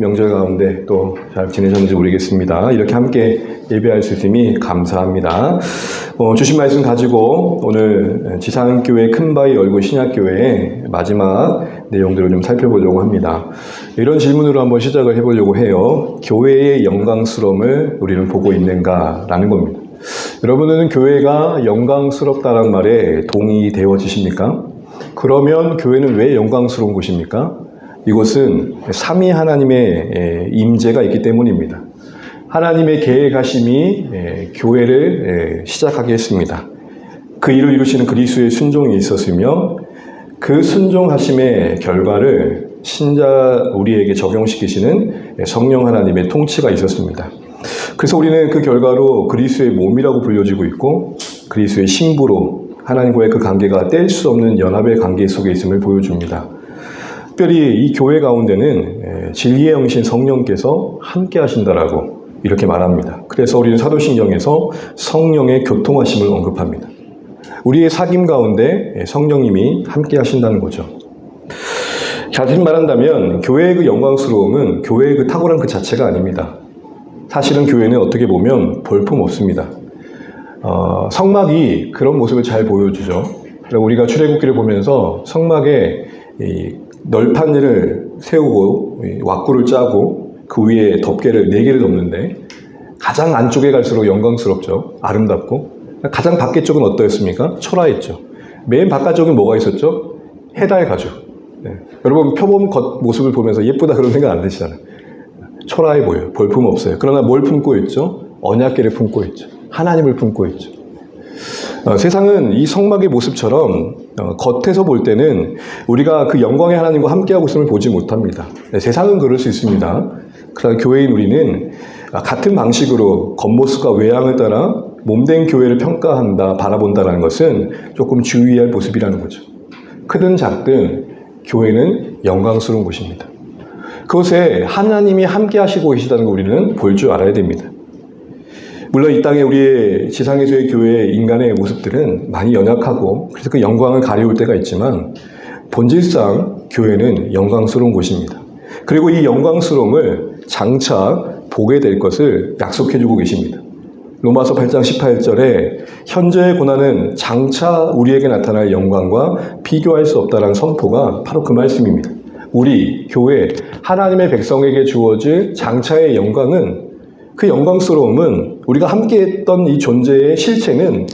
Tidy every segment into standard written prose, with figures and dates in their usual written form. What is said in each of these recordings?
명절 가운데 또 잘 지내셨는지 모르겠습니다. 이렇게 함께 예배할 수 있음이 감사합니다. 주신 말씀 가지고 오늘 지상교회 큰바위 얼굴 신약교회의 마지막 내용들을 좀 살펴보려고 합니다. 이런 질문으로 한번 시작을 해보려고 해요. 교회의 영광스러움을 우리는 보고 있는가라는 겁니다. 여러분은 교회가 영광스럽다는 말에 동의되어지십니까? 그러면 교회는 왜 영광스러운 곳입니까? 이것은 삼위 하나님의 임재가 있기 때문입니다. 하나님의 계획하심이 교회를 시작하게 했습니다. 그 일을 이루시는 그리스도의 순종이 있었으며 그 순종하심의 결과를 신자 우리에게 적용시키시는 성령 하나님의 통치가 있었습니다. 그래서 우리는 그 결과로 그리스도의 몸이라고 불려지고 있고 그리스도의 신부로 하나님과의 그 관계가 뗄 수 없는 연합의 관계 속에 있음을 보여줍니다. 특별히 이 교회 가운데는 진리의 영이신 성령께서 함께 하신다라고 이렇게 말합니다. 그래서 우리는 사도신경에서 성령의 교통하심을 언급합니다. 우리의 사귐 가운데 성령님이 함께 하신다는 거죠. 자세히 말한다면 교회의 그 영광스러움은 교회의 그 탁월한 그 자체가 아닙니다. 사실은 교회는 어떻게 보면 볼품 없습니다. 성막이 그런 모습을 잘 보여주죠. 우리가 출애굽기를 보면서 성막에 널판을 세우고 왁구를 짜고 그 위에 덮개를 4개를 덮는데 가장 안쪽에 갈수록 영광스럽죠. 아름답고 가장 밖에 쪽은 어떠했습니까? 초라했죠. 맨 바깥쪽은 뭐가 있었죠? 해달 가죽. 여러분 표범 겉모습을 보면서 예쁘다 그런 생각 안 드시잖아요. 초라해 보여요. 볼품 없어요. 그러나 뭘 품고 있죠? 언약궤를 품고 있죠. 하나님을 품고 있죠. 세상은 이 성막의 모습처럼 겉에서 볼 때는 우리가 그 영광의 하나님과 함께하고 있음을 보지 못합니다. 세상은 그럴 수 있습니다. 그러나 교회인 우리는 같은 방식으로 겉모습과 외양을 따라 몸된 교회를 평가한다, 바라본다는 것은 조금 주의할 모습이라는 거죠. 크든 작든 교회는 영광스러운 곳입니다. 그것에 하나님이 함께 하시고 계시다는 걸 우리는 볼 줄 알아야 됩니다. 물론 이 땅에 우리의 지상에서의 교회의 인간의 모습들은 많이 연약하고 그래서 그 영광을 가려울 때가 있지만 본질상 교회는 영광스러운 곳입니다. 그리고 이 영광스러움을 장차 보게 될 것을 약속해주고 계십니다. 로마서 8장 18절에 현재의 고난은 장차 우리에게 나타날 영광과 비교할 수 없다는 선포가 바로 그 말씀입니다. 우리 교회 하나님의 백성에게 주어질 장차의 영광은 그 영광스러움은 우리가 함께했던 이 존재의 실체는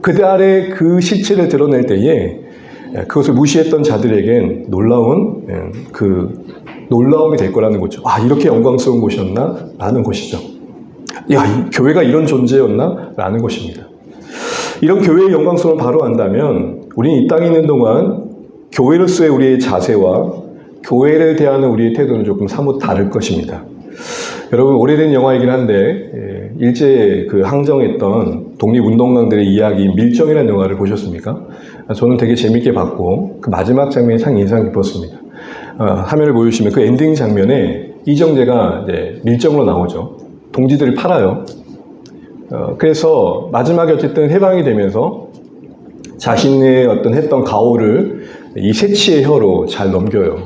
그달의 그 실체를 드러낼 때에 그것을 무시했던 자들에겐 놀라운 그 놀라움이 될 거라는 거죠. 이렇게 영광스러운 곳이었나? 라는 것이죠. 이 교회가 이런 존재였나? 라는 것입니다. 이런 교회의 영광스러움을 바로 안다면 우리는 이 땅에 있는 동안 교회로서의 우리의 자세와 교회를 대하는 우리의 태도는 조금 사뭇 다를 것입니다. 여러분 오래된 영화이긴 한데 일제에 그 항정했던 독립운동가들의 이야기 밀정이라는 영화를 보셨습니까? 저는 되게 재밌게 봤고 그 마지막 장면이 상 인상 깊었습니다. 화면을 보여주시면 그 엔딩 장면에 이정재가 이제 밀정으로 나오죠. 동지들을 팔아요. 그래서 마지막에 어쨌든 해방이 되면서 자신의 어떤 했던 가오를 이 새치의 혀로 잘 넘겨요.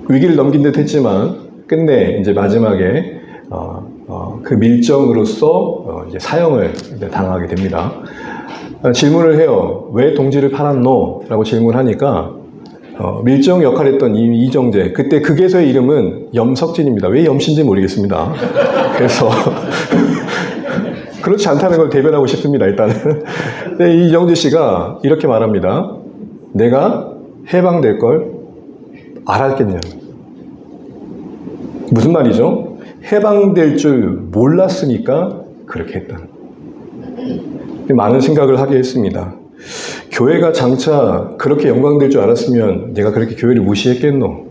위기를 넘긴 듯 했지만 끝내 이제 마지막에 그 밀정으로서 이제 사형을 당하게 됩니다. 질문을 해요. 왜 동지를 팔았노? 라고 질문하니까 밀정 역할을 했던 이정재, 그때 극에서의 이름은 염석진입니다. 왜 염신지 모르겠습니다. 그래서 그렇지 않다는 걸 대변하고 싶습니다. 일단은. 근데 이정재 씨가 이렇게 말합니다. 내가 해방될 걸 알았겠냐. 무슨 말이죠? 해방될 줄 몰랐으니까 그렇게 했다. 많은 생각을 하게 했습니다. 교회가 장차 그렇게 영광될 줄 알았으면 내가 그렇게 교회를 무시했겠노?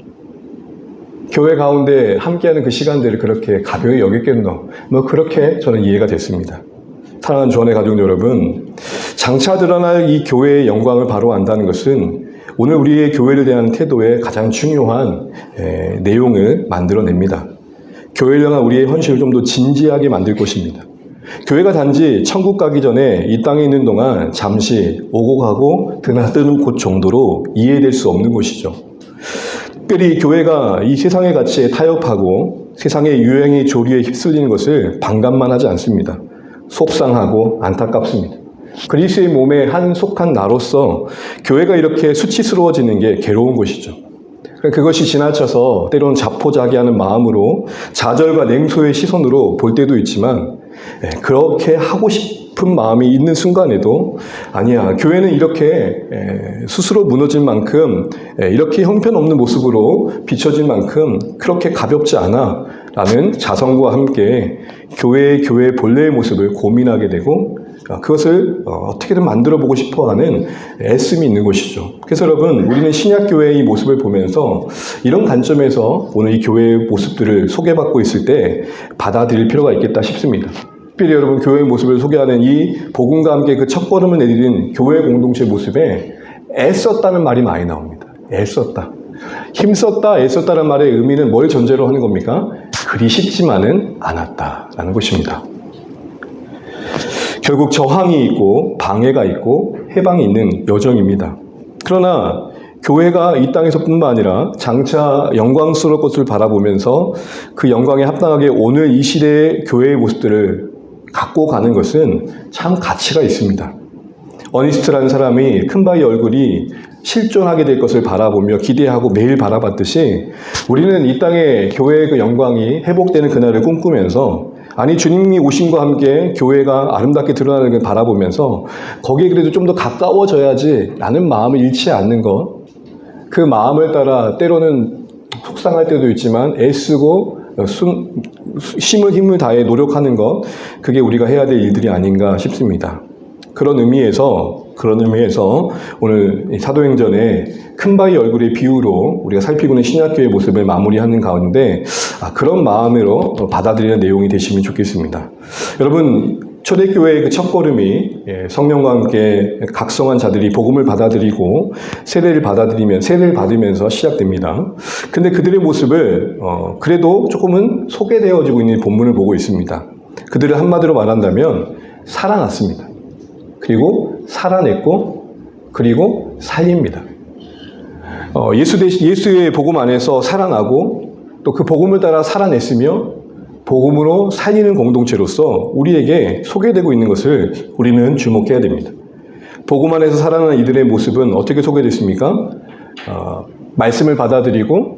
교회 가운데 함께하는 그 시간들을 그렇게 가벼이 여겼겠노? 그렇게 저는 이해가 됐습니다. 사랑하는 주안의 가족 여러분, 장차 드러날 이 교회의 영광을 바로 안다는 것은 오늘 우리의 교회를 대한 태도의 가장 중요한 내용을 만들어냅니다. 교회를 향한 우리의 헌신을 좀 더 진지하게 만들 것입니다. 교회가 단지 천국 가기 전에 이 땅에 있는 동안 잠시 오고 가고 드나드는 곳 정도로 이해될 수 없는 곳이죠. 특별히 교회가 이 세상의 가치에 타협하고 세상의 유행의 조리에 휩쓸리는 것을 반감만 하지 않습니다. 속상하고 안타깝습니다. 그리스도의 몸의 한 속한 나로서 교회가 이렇게 수치스러워지는 게 괴로운 것이죠. 그것이 지나쳐서 때로는 자포자기하는 마음으로 좌절과 냉소의 시선으로 볼 때도 있지만 그렇게 하고 싶은 마음이 있는 순간에도 아니야, 교회는 이렇게 스스로 무너질 만큼 이렇게 형편없는 모습으로 비춰질 만큼 그렇게 가볍지 않아 라는 자성과 함께 교회의 본래의 모습을 고민하게 되고 그것을 어떻게든 만들어보고 싶어하는 애씀이 있는 것이죠. 그래서 여러분, 우리는 신약교회의 이 모습을 보면서 이런 관점에서 오늘 이 교회의 모습들을 소개받고 있을 때 받아들일 필요가 있겠다 싶습니다. 특별히 여러분, 교회의 모습을 소개하는 이 복음과 함께 그 첫걸음을 내디딘 교회 공동체 모습에 애썼다는 말이 많이 나옵니다. 애썼다. 힘썼다, 애썼다는 말의 의미는 뭘 전제로 하는 겁니까? 그리 쉽지만은 않았다라는 것입니다. 결국 저항이 있고 방해가 있고 해방이 있는 여정입니다. 그러나 교회가 이 땅에서뿐만 아니라 장차 영광스러울 것을 바라보면서 그 영광에 합당하게 오늘 이 시대의 교회의 모습들을 갖고 가는 것은 참 가치가 있습니다. 어니스트라는 사람이 큰바위 얼굴이 실존하게 될 것을 바라보며 기대하고 매일 바라봤듯이 우리는 이 땅의 교회의 그 영광이 회복되는 그날을 꿈꾸면서 아니 주님이 오심과 함께 교회가 아름답게 드러나는 걸 바라보면서 거기에 그래도 좀 더 가까워져야지 라는 마음을 잃지 않는 것, 그 마음을 따라 때로는 속상할 때도 있지만 애쓰고 힘을 다해 노력하는 것, 그게 우리가 해야 될 일들이 아닌가 싶습니다. 그런 의미에서 오늘 사도행전의 큰바위 얼굴의 비유로 우리가 살피고 있는 신약교회의 모습을 마무리하는 가운데 그런 마음으로 받아들이는 내용이 되시면 좋겠습니다. 여러분, 초대교회의 그 첫걸음이 성령과 함께 각성한 자들이 복음을 받아들이고 세례를 받으면서 시작됩니다. 근데 그들의 모습을 그래도 조금은 소개되어지고 있는 본문을 보고 있습니다. 그들을 한마디로 말한다면 살아났습니다. 그리고 살아냈고 그리고 살립니다. 예수의 복음 안에서 살아나고 또 그 복음을 따라 살아냈으며 복음으로 살리는 공동체로서 우리에게 소개되고 있는 것을 우리는 주목해야 됩니다. 복음 안에서 살아나는 이들의 모습은 어떻게 소개됐습니까? 말씀을 받아들이고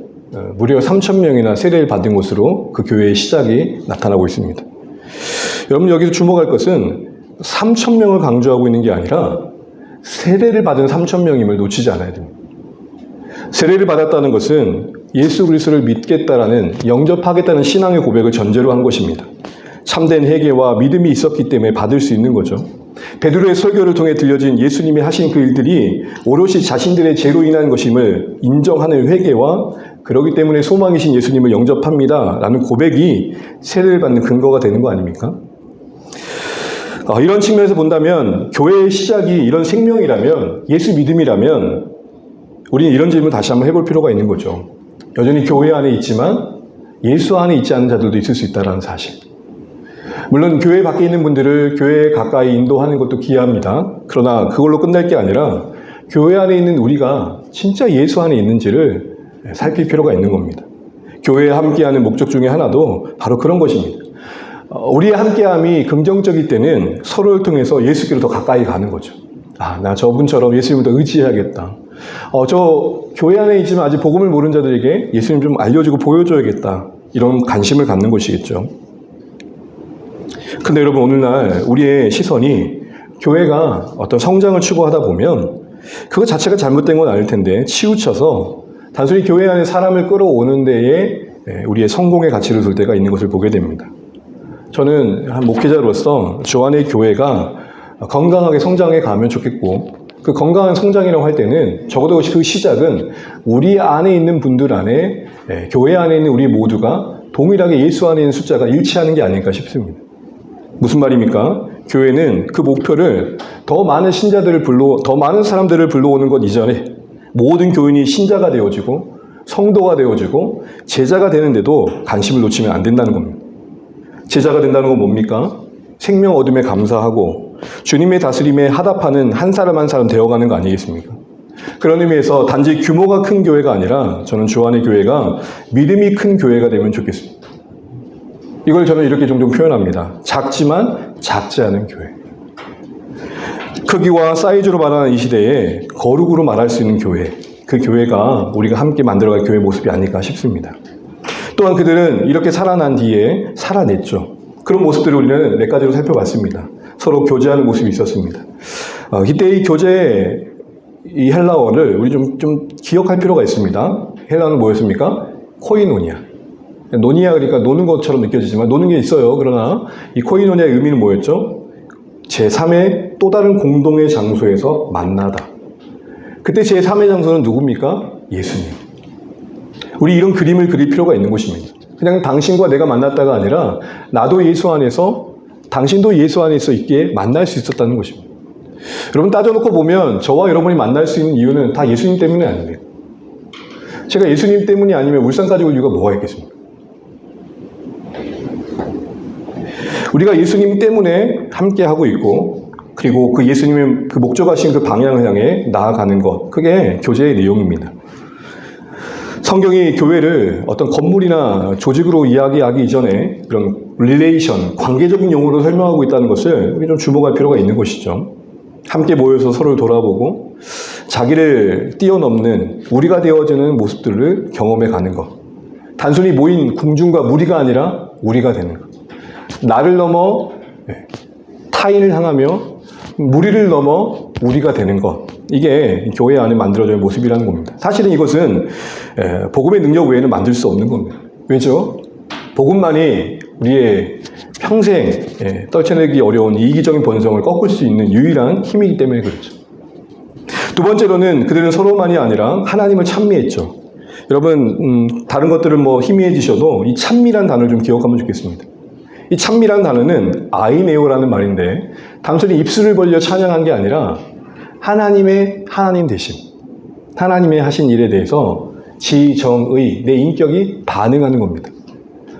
무려 3,000명이나 세례를 받은 것으로 그 교회의 시작이 나타나고 있습니다. 여러분, 여기서 주목할 것은 3,000명을 강조하고 있는 게 아니라 세례를 받은 3,000명임을 놓치지 않아야 됩니다. 세례를 받았다는 것은 예수 그리스도를 믿겠다라는, 영접하겠다는 신앙의 고백을 전제로 한 것입니다. 참된 회개와 믿음이 있었기 때문에 받을 수 있는 거죠. 베드로의 설교를 통해 들려진 예수님이 하신 그 일들이 오롯이 자신들의 죄로 인한 것임을 인정하는 회개와 그러기 때문에 소망이신 예수님을 영접합니다 라는 고백이 세례를 받는 근거가 되는 거 아닙니까? 이런 측면에서 본다면 교회의 시작이 이런 생명이라면, 예수 믿음이라면 우리는 이런 질문을 다시 한번 해볼 필요가 있는 거죠. 여전히 교회 안에 있지만 예수 안에 있지 않은 자들도 있을 수 있다는 사실. 물론 교회 밖에 있는 분들을 교회에 가까이 인도하는 것도 귀합니다. 그러나 그걸로 끝날 게 아니라 교회 안에 있는 우리가 진짜 예수 안에 있는지를 살필 필요가 있는 겁니다. 교회에 함께하는 목적 중에 하나도 바로 그런 것입니다. 우리의 함께함이 긍정적일 때는 서로를 통해서 예수께로 더 가까이 가는 거죠. 나 저분처럼 예수님을 더 의지해야겠다. 저 교회 안에 있지만 아직 복음을 모르는 자들에게 예수님 좀 알려주고 보여줘야겠다. 이런 관심을 갖는 것이겠죠. 근데 여러분, 오늘날 우리의 시선이 교회가 어떤 성장을 추구하다 보면 그것 자체가 잘못된 건 아닐 텐데 치우쳐서 단순히 교회 안에 사람을 끌어오는 데에 우리의 성공의 가치를 둘 때가 있는 것을 보게 됩니다. 저는 한 목회자로서 주 안의 교회가 건강하게 성장해 가면 좋겠고, 그 건강한 성장이라고 할 때는 적어도 그 시작은 우리 안에 있는 분들 안에, 교회 안에 있는 우리 모두가 동일하게 예수 안에 있는 숫자가 일치하는 게 아닐까 싶습니다. 무슨 말입니까? 교회는 그 목표를 더 많은 더 많은 사람들을 불러오는 것 이전에 모든 교인이 신자가 되어지고 성도가 되어지고 제자가 되는데도 관심을 놓치면 안 된다는 겁니다. 제자가 된다는 건 뭡니까? 생명 얻음에 감사하고 주님의 다스림에 하답하는 한 사람 한 사람 되어가는 거 아니겠습니까? 그런 의미에서 단지 규모가 큰 교회가 아니라 저는 주 안의 교회가 믿음이 큰 교회가 되면 좋겠습니다. 이걸 저는 이렇게 종종 표현합니다. 작지만 작지 않은 교회. 크기와 사이즈로 말하는 이 시대에 거룩으로 말할 수 있는 교회. 그 교회가 우리가 함께 만들어갈 교회 모습이 아닐까 싶습니다. 또한 그들은 이렇게 살아난 뒤에 살아냈죠. 그런 모습들을 우리는 몇 가지로 살펴봤습니다. 서로 교제하는 모습이 있었습니다. 이때 이 교제, 이 헬라어를 우리 좀 기억할 필요가 있습니다. 헬라어는 뭐였습니까? 코이노니아. 노니아 그러니까 노는 것처럼 느껴지지만 노는 게 있어요. 그러나 이 코이노니아의 의미는 뭐였죠? 제3의 또 다른 공동의 장소에서 만나다. 그때 제3의 장소는 누굽니까? 예수님. 우리 이런 그림을 그릴 필요가 있는 것입니다. 그냥 당신과 내가 만났다가 아니라 나도 예수 안에서 당신도 예수 안에서 있기에 만날 수 있었다는 것입니다. 여러분 따져놓고 보면 저와 여러분이 만날 수 있는 이유는 다 예수님 때문이 아닙니다. 제가 예수님 때문이 아니면 울산까지 올 이유가 뭐가 있겠습니까? 우리가 예수님 때문에 함께하고 있고 그리고 그 예수님의 그 목적하신 그 방향을 향해 나아가는 것, 그게 교제의 내용입니다. 성경이 교회를 어떤 건물이나 조직으로 이야기하기 이전에 그런 릴레이션, 관계적인 용어로 설명하고 있다는 것을 우리 좀 주목할 필요가 있는 것이죠. 함께 모여서 서로를 돌아보고 자기를 뛰어넘는 우리가 되어지는 모습들을 경험해 가는 것. 단순히 모인 궁중과 무리가 아니라 우리가 되는 것. 나를 넘어 타인을 향하며 무리를 넘어 우리가 되는 것. 이게 교회 안에 만들어져야 할 모습이라는 겁니다. 사실은 이것은 복음의 능력 외에는 만들 수 없는 겁니다. 왜죠? 복음만이 우리의 평생 떨쳐내기 어려운 이기적인 본성을 꺾을 수 있는 유일한 힘이기 때문에 그렇죠. 두 번째로는 그들은 서로만이 아니라 하나님을 찬미했죠. 여러분 다른 것들은 뭐 희미해지셔도 이 찬미란 단어를 좀 기억하면 좋겠습니다. 이 찬미란 단어는 아이네오라는 말인데 단순히 입술을 벌려 찬양한 게 아니라 하나님의 하나님 되심, 하나님의 하신 일에 대해서 지정의, 내 인격이 반응하는 겁니다.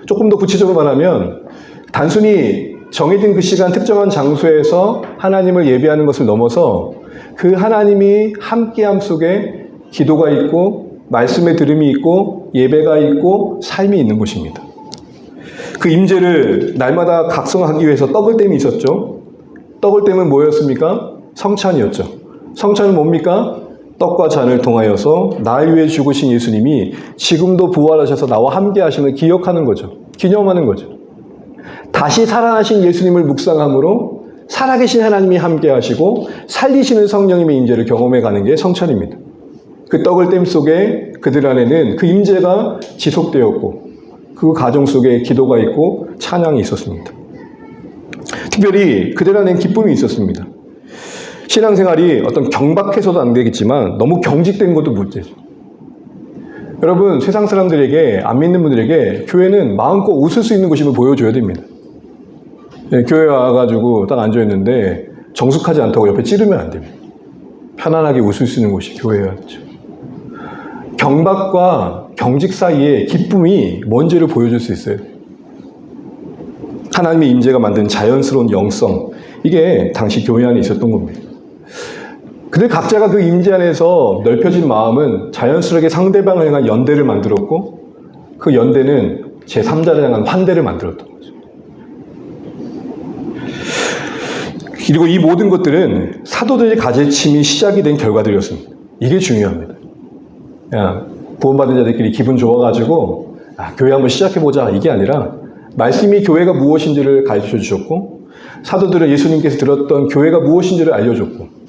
조금 더 구체적으로 말하면 단순히 정해진 그 시간 특정한 장소에서 하나님을 예배하는 것을 넘어서 그 하나님이 함께함 속에 기도가 있고 말씀의 들음이 있고 예배가 있고 삶이 있는 것입니다. 그 임재를 날마다 각성하기 위해서 떡을 댐이 있었죠. 떡을 댐은 뭐였습니까? 성찬이었죠. 성찬은 뭡니까? 떡과 잔을 통하여서 나를 위해 죽으신 예수님이 지금도 부활하셔서 나와 함께 하심을 기억하는 거죠. 기념하는 거죠. 다시 살아나신 예수님을 묵상함으로 살아계신 하나님이 함께 하시고 살리시는 성령님의 임재를 경험해 가는 게 성찬입니다. 그 떡을 댐 속에 그들 안에는 그 임재가 지속되었고 그 가정 속에 기도가 있고 찬양이 있었습니다. 특별히 그들 안에는 기쁨이 있었습니다. 신앙생활이 어떤 경박해서도 안 되겠지만 너무 경직된 것도 문제죠. 여러분 세상 사람들에게 안 믿는 분들에게 교회는 마음껏 웃을 수 있는 곳임을 보여줘야 됩니다. 교회 와가지고 딱 앉아있는데 정숙하지 않다고 옆에 찌르면 안 됩니다. 편안하게 웃을 수 있는 곳이 교회였죠. 경박과 경직 사이에 기쁨이 뭔지를 보여줄 수 있어요. 하나님의 임재가 만든 자연스러운 영성, 이게 당시 교회 안에 있었던 겁니다. 그들 각자가 그 임재 안에서 넓혀진 마음은 자연스럽게 상대방을 향한 연대를 만들었고 그 연대는 제3자를 향한 환대를 만들었던 거죠. 그리고 이 모든 것들은 사도들의 가르침이 시작이 된 결과들이었습니다. 이게 중요합니다. 그냥 구원받은 자들끼리 기분 좋아가지고 교회 한번 시작해보자 이게 아니라 말씀이 교회가 무엇인지를 가르쳐 주셨고 사도들은 예수님께서 들었던 교회가 무엇인지를 알려줬고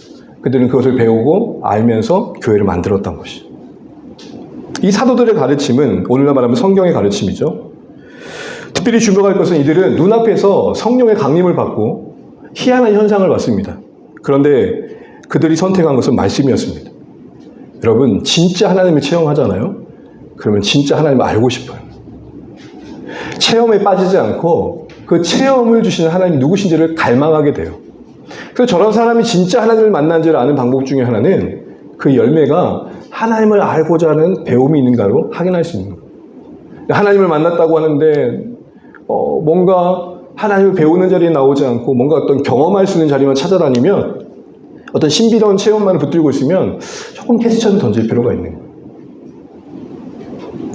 그들은 그것을 배우고 알면서 교회를 만들었던 것이죠. 이 사도들의 가르침은 오늘날 말하면 성경의 가르침이죠. 특별히 주목할 것은 이들은 눈앞에서 성령의 강림을 받고 희한한 현상을 봤습니다. 그런데 그들이 선택한 것은 말씀이었습니다. 여러분 진짜 하나님을 체험하잖아요. 그러면 진짜 하나님을 알고 싶어요. 체험에 빠지지 않고 그 체험을 주시는 하나님 누구신지를 갈망하게 돼요. 그래서 저런 사람이 진짜 하나님을 만난지를 아는 방법 중에 하나는 그 열매가 하나님을 알고자 하는 배움이 있는가로 확인할 수 있는 거예요. 하나님을 만났다고 하는데 뭔가 하나님을 배우는 자리에 나오지 않고 뭔가 어떤 경험할 수 있는 자리만 찾아다니면 어떤 신비로운 체험만을 붙들고 있으면 조금 퀘스천을 던질 필요가 있는 거예요.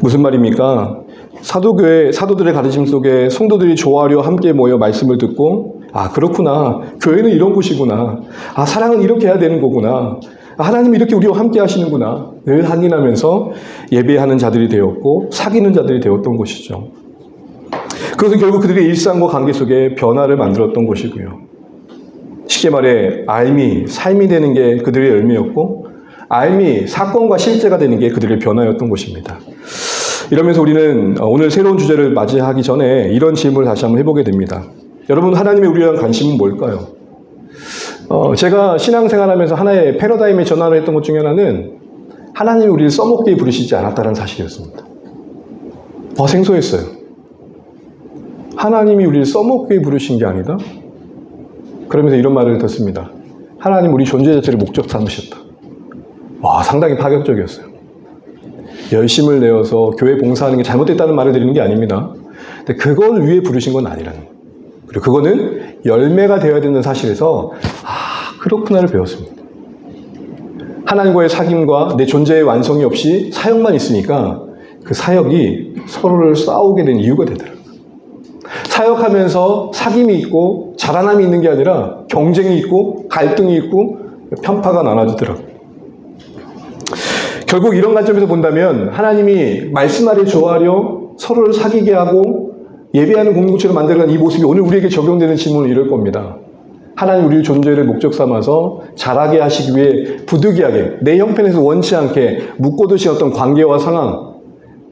무슨 말입니까? 사도들의 가르침 속에 성도들이 조화려 함께 모여 말씀을 듣고, 아, 그렇구나. 교회는 이런 곳이구나. 아, 사랑은 이렇게 해야 되는 거구나. 아, 하나님이 이렇게 우리와 함께 하시는구나. 늘 확인하면서 예배하는 자들이 되었고, 사귀는 자들이 되었던 것이죠. 그것은 결국 그들의 일상과 관계 속에 변화를 만들었던 것이고요. 쉽게 말해, 삶이 되는 게 그들의 열매였고, 사건과 실제가 되는 게 그들의 변화였던 것입니다. 이러면서 우리는 오늘 새로운 주제를 맞이하기 전에 이런 질문을 다시 한번 해보게 됩니다. 여러분, 하나님의 우리에 대한 관심은 뭘까요? 제가 신앙생활하면서 하나의 패러다임의 전환을 했던 것 중에 하나는 하나님이 우리를 써먹게 부르시지 않았다는 사실이었습니다. 생소했어요. 하나님이 우리를 써먹게 부르신 게 아니다? 그러면서 이런 말을 듣습니다. 하나님 우리 존재 자체를 목적 삼으셨다. 상당히 파격적이었어요. 열심을 내어서 교회 봉사하는 게 잘못됐다는 말을 드리는 게 아닙니다. 근데 그걸 위해 부르신 건 아니라는 거예요. 그리고 그거는 열매가 되어야 되는 사실에서 그렇구나를 배웠습니다. 하나님과의 사귐과 내 존재의 완성이 없이 사역만 있으니까 그 사역이 서로를 싸우게 된 이유가 되더라고요. 사역하면서 사귐이 있고 자라남이 있는 게 아니라 경쟁이 있고 갈등이 있고 편파가 나눠지더라고요. 결국 이런 관점에서 본다면 하나님이 말씀 아래 조화려 서로를 사귀게 하고 예배하는 공동체를 만들어가는 이 모습이 오늘 우리에게 적용되는 질문을 이럴 겁니다. 하나님 우리의 존재를 목적 삼아서 자라게 하시기 위해 부득이하게 내 형편에서 원치 않게 묶어두신 어떤 관계와 상황,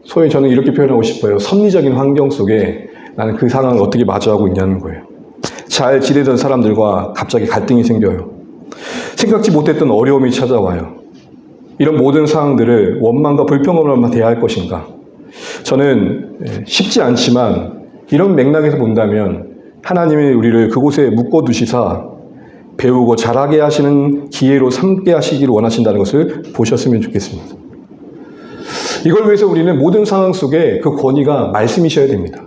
소위 저는 이렇게 표현하고 싶어요. 섭리적인 환경 속에 나는 그 상황을 어떻게 마주하고 있냐는 거예요. 잘 지내던 사람들과 갑자기 갈등이 생겨요. 생각지 못했던 어려움이 찾아와요. 이런 모든 상황들을 원망과 불평으로만 대할 것인가? 저는 쉽지 않지만 이런 맥락에서 본다면 하나님이 우리를 그곳에 묶어두시사 배우고 자라게 하시는 기회로 삼게 하시기를 원하신다는 것을 보셨으면 좋겠습니다. 이걸 위해서 우리는 모든 상황 속에 그 권위가 말씀이셔야 됩니다.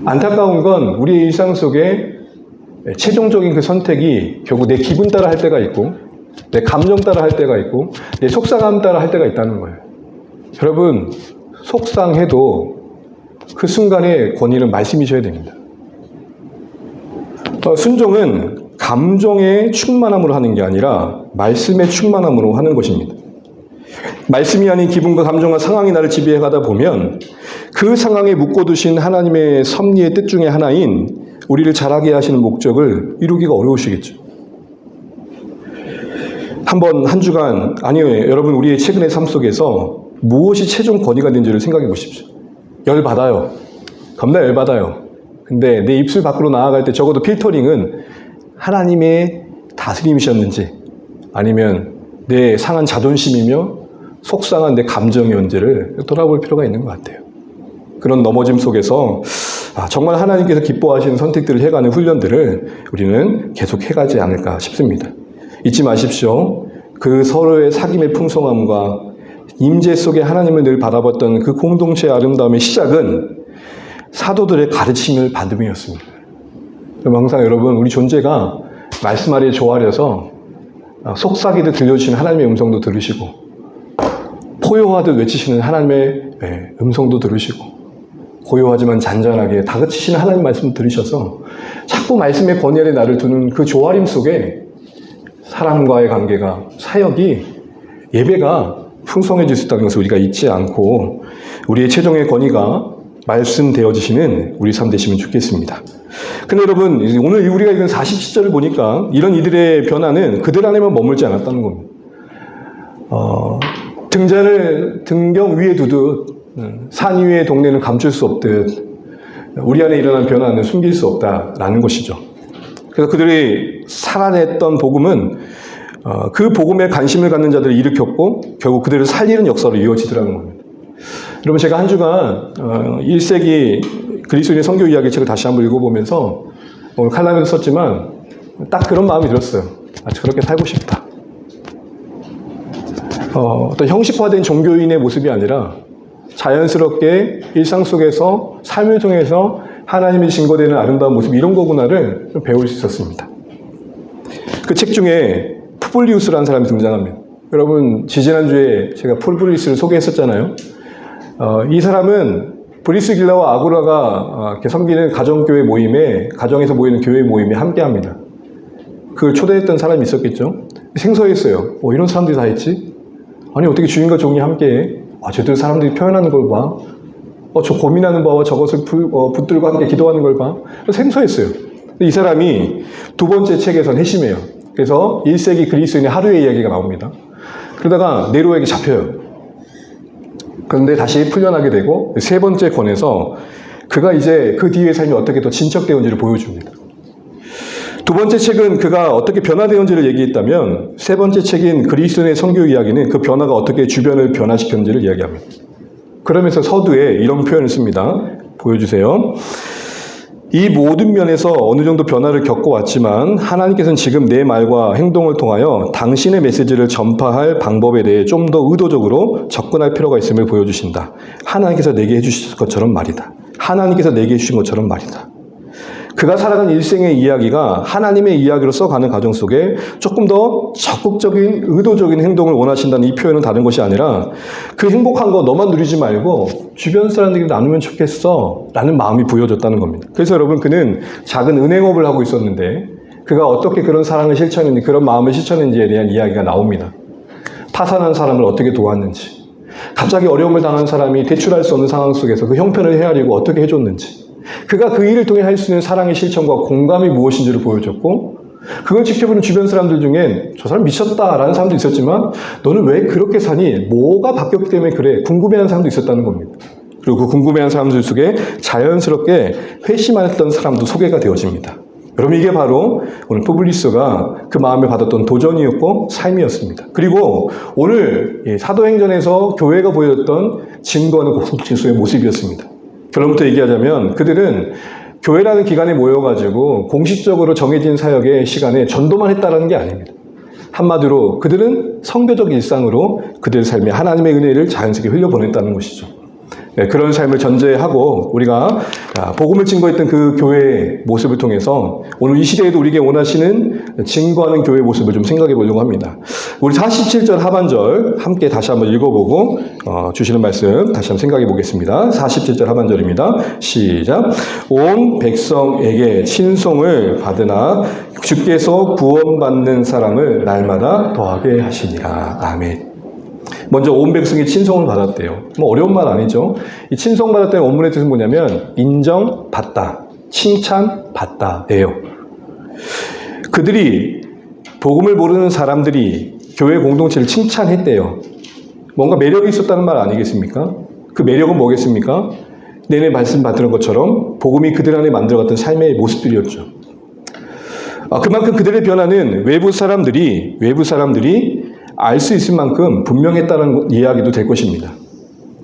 안타까운 건 우리의 일상 속에 최종적인 그 선택이 결국 내 기분 따라 할 때가 있고 내 감정 따라 할 때가 있고 내 속상함 따라 할 때가 있다는 거예요. 여러분, 속상해도 그 순간의 권위는 말씀이셔야 됩니다. 순종은 감정의 충만함으로 하는 게 아니라 말씀의 충만함으로 하는 것입니다. 말씀이 아닌 기분과 감정과 상황이 나를 지배해가다 보면 그 상황에 묶어두신 하나님의 섭리의 뜻 중에 하나인 우리를 자라게 하시는 목적을 이루기가 어려우시겠죠. 한 주간, 여러분 우리의 최근의 삶 속에서 무엇이 최종 권위가 된지를 생각해 보십시오. 열받아요. 겁나 열받아요. 근데 내 입술 밖으로 나아갈 때 적어도 필터링은 하나님의 다스림이셨는지 아니면 내 상한 자존심이며 속상한 내 감정이었는지를 돌아볼 필요가 있는 것 같아요. 그런 넘어짐 속에서 정말 하나님께서 기뻐하시는 선택들을 해가는 훈련들을 우리는 계속 해가지 않을까 싶습니다. 잊지 마십시오. 그 서로의 사귐의 풍성함과 임재 속에 하나님을 늘 바라봤던 그 공동체의 아름다움의 시작은 사도들의 가르침을 받음이었습니다. 항상 여러분, 우리 존재가 말씀 아래에 조아려서 속삭이듯 들려주시는 하나님의 음성도 들으시고 포효하듯 외치시는 하나님의 음성도 들으시고 고요하지만 잔잔하게 다그치시는 하나님 말씀을 들으셔서 자꾸 말씀의 권위 아래 나를 두는 그 조아림 속에 사람과의 관계가, 사역이, 예배가 풍성해질 수 있다는 것을 우리가 잊지 않고 우리의 최종의 권위가 말씀되어지시는 우리 삶 되시면 좋겠습니다. 근데 여러분, 오늘 우리가 읽은 47절을 보니까 이런 이들의 변화는 그들 안에만 머물지 않았다는 겁니다. 등잔을 등경 위에 두듯 산 위의 동네는 감출 수 없듯 우리 안에 일어난 변화는 숨길 수 없다라는 것이죠. 그래서 그들이 살아냈던 복음은 그 복음에 관심을 갖는 자들을 일으켰고 결국 그들을 살리는 역사로 이어지더라는 겁니다. 여러분, 제가 한 주간 1세기 그리스도인의 선교 이야기 책을 다시 한번 읽어보면서 오늘 칼럼에도 썼지만 딱 그런 마음이 들었어요. 저렇게 살고 싶다. 어떤 형식화된 종교인의 모습이 아니라 자연스럽게 일상 속에서 삶을 통해서 하나님이 증거되는 아름다운 모습, 이런 거구나를 좀 배울 수 있었습니다. 그 책 중에 푸블리우스라는 사람이 등장합니다. 여러분, 지지난주에 제가 푸블리우스를 소개했었잖아요. 이 사람은 브리스길라와 아굴라가 섬기는 가정교회 모임에, 가정에서 모이는 교회 모임에 함께합니다. 그걸 초대했던 사람이 있었겠죠. 생소했어요. 이런 사람들이 다 있지? 아니, 어떻게 주인과 종이 함께해? 저들 사람들이 표현하는 걸 봐. 저 고민하는 바와 저것을 붙들고 함께 기도하는 걸 봐. 생소했어요. 이 사람이 두 번째 책에선 핵심이에요. 그래서 1세기 그리스인의 하루의 이야기가 나옵니다. 그러다가 네로에게 잡혀요. 그런데 다시 풀려나게 되고 세 번째 권에서 그가 이제 그 뒤의 삶이 어떻게 더 진척되었는지를 보여줍니다. 두 번째 책은 그가 어떻게 변화되었는지를 얘기했다면 세 번째 책인 그리스도인의 선교 이야기는 그 변화가 어떻게 주변을 변화시켰는지를 이야기합니다. 그러면서 서두에 이런 표현을 씁니다. 보여주세요. 이 모든 면에서 어느 정도 변화를 겪어왔지만 하나님께서는 지금 내 말과 행동을 통하여 당신의 메시지를 전파할 방법에 대해 좀 더 의도적으로 접근할 필요가 있음을 보여주신다. 하나님께서 내게 해주신 것처럼 말이다. 하나님께서 내게 해주신 것처럼 말이다. 그가 살아간 일생의 이야기가 하나님의 이야기로 써가는 과정 속에 조금 더 적극적인 의도적인 행동을 원하신다는 이 표현은 다른 것이 아니라 그 행복한 거 너만 누리지 말고 주변 사람들이 나누면 좋겠어 라는 마음이 부여졌다는 겁니다. 그래서 여러분, 그는 작은 은행업을 하고 있었는데 그가 어떻게 그런 사랑을 실천했는지, 그런 마음을 실천했는지에 대한 이야기가 나옵니다. 파산한 사람을 어떻게 도왔는지, 갑자기 어려움을 당한 사람이 대출할 수 없는 상황 속에서 그 형편을 헤아리고 어떻게 해줬는지, 그가 그 일을 통해 할 수 있는 사랑의 실천과 공감이 무엇인지를 보여줬고, 그걸 지켜보는 주변 사람들 중엔 저 사람 미쳤다라는 사람도 있었지만 너는 왜 그렇게 사니? 뭐가 바뀌었기 때문에 그래? 궁금해하는 사람도 있었다는 겁니다. 그리고 그 궁금해하는 사람들 속에 자연스럽게 회심했던 사람도 소개가 되어집니다. 여러분, 이게 바로 오늘 푸블리스가 그 마음에 받았던 도전이었고 삶이었습니다. 그리고 오늘 사도행전에서 교회가 보여줬던 증거하는 공동체의 모습이었습니다. 결론부터 얘기하자면 그들은 교회라는 기관에 모여가지고 공식적으로 정해진 사역의 시간에 전도만 했다는 게 아닙니다. 한마디로 그들은 선교적 일상으로 그들의 삶에 하나님의 은혜를 자연스럽게 흘려보냈다는 것이죠. 그런 삶을 전제하고 우리가 복음을 증거했던 그 교회의 모습을 통해서 오늘 이 시대에도 우리에게 원하시는 증거하는 교회의 모습을 좀 생각해 보려고 합니다. 우리 47절 하반절 함께 다시 한번 읽어보고 주시는 말씀 다시 한번 생각해 보겠습니다. 47절 하반절입니다. 시작. 온 백성에게 친송을 받으나 주께서 구원받는 사람을 날마다 더하게 하시니라. 아멘. 먼저 온 백성이 친송을 받았대요. 어려운 말 아니죠. 이 친송받았다는 원문의 뜻은 뭐냐면 인정받다, 칭찬받다예요. 그들이 복음을 모르는 사람들이 교회 공동체를 칭찬했대요. 뭔가 매력이 있었다는 말 아니겠습니까? 그 매력은 뭐겠습니까? 내내 말씀 받는 것처럼 복음이 그들 안에 만들어갔던 삶의 모습들이었죠. 그만큼 그들의 변화는 외부 사람들이 알 수 있을 만큼 분명했다는 이야기도 될 것입니다.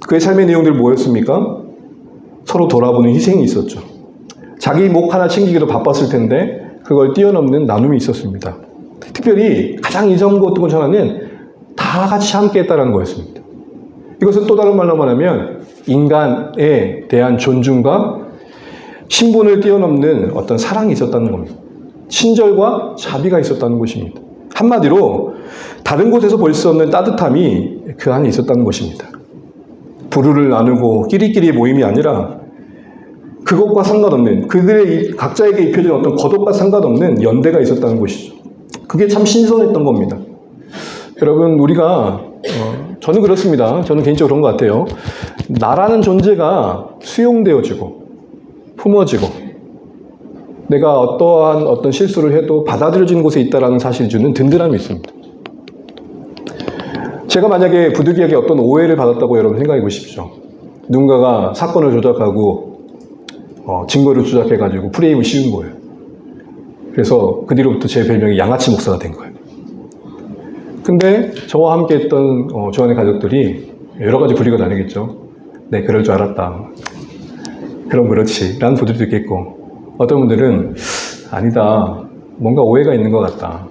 그의 삶의 내용들 뭐였습니까? 서로 돌아보는 희생이 있었죠. 자기 목 하나 챙기기도 바빴을 텐데 그걸 뛰어넘는 나눔이 있었습니다. 특별히 가장 인상 깊었던 하나는 다 같이 함께 했다는 거였습니다. 이것은 또 다른 말로 말하면 인간에 대한 존중과 신분을 뛰어넘는 어떤 사랑이 있었다는 겁니다. 친절과 자비가 있었다는 것입니다. 한마디로 다른 곳에서 볼 수 없는 따뜻함이 그 안에 있었다는 것입니다. 부르를 나누고 끼리끼리의 모임이 아니라 그것과 상관없는 그들의 각자에게 입혀진 어떤 겉옷과 상관없는 연대가 있었다는 것이죠. 그게 참 신선했던 겁니다. 여러분, 우리가 저는 그렇습니다. 저는 개인적으로 그런 것 같아요. 나라는 존재가 수용되어지고 품어지고 내가 어떠한 어떤 실수를 해도 받아들여지는 곳에 있다는 사실을 주는 든든함이 있습니다. 제가 만약에 부득이하게 어떤 오해를 받았다고 여러분 생각해 보십시오. 누군가가 사건을 조작하고 증거를 조작해가지고 프레임을 씌운 거예요. 그래서 그 뒤로부터 제 별명이 양아치 목사가 된 거예요. 근데 저와 함께 했던 조안의 가족들이 여러 가지 부리가 나뉘겠죠. 네, 그럴 줄 알았다. 그럼 그렇지. 라는 분들도 있겠고, 어떤 분들은 아니다. 뭔가 오해가 있는 것 같다.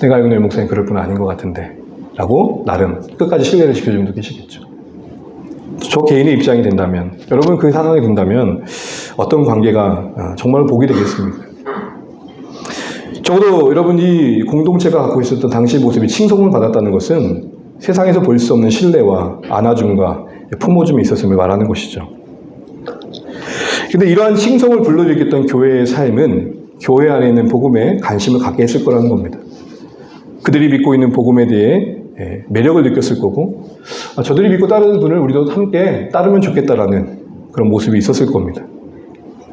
내가 알고 있는 목사님 그럴 분은 아닌 것 같은데. 라고 나름 끝까지 신뢰를 지켜주는 분도 계시겠죠. 저 개인의 입장이 된다면, 여러분 그 상황이 된다면 어떤 관계가 정말 복이 되겠습니까? 적어도 여러분 이 공동체가 갖고 있었던 당시의 모습이 칭송을 받았다는 것은 세상에서 볼 수 없는 신뢰와 안아줌과 품어줌이 있었음을 말하는 것이죠. 근데 이러한 칭송을 불러일으켰던 교회의 삶은 교회 안에 있는 복음에 관심을 갖게 했을 거라는 겁니다. 그들이 믿고 있는 복음에 대해 매력을 느꼈을 거고, 저들이 믿고 따르는 분을 우리도 함께 따르면 좋겠다라는 그런 모습이 있었을 겁니다.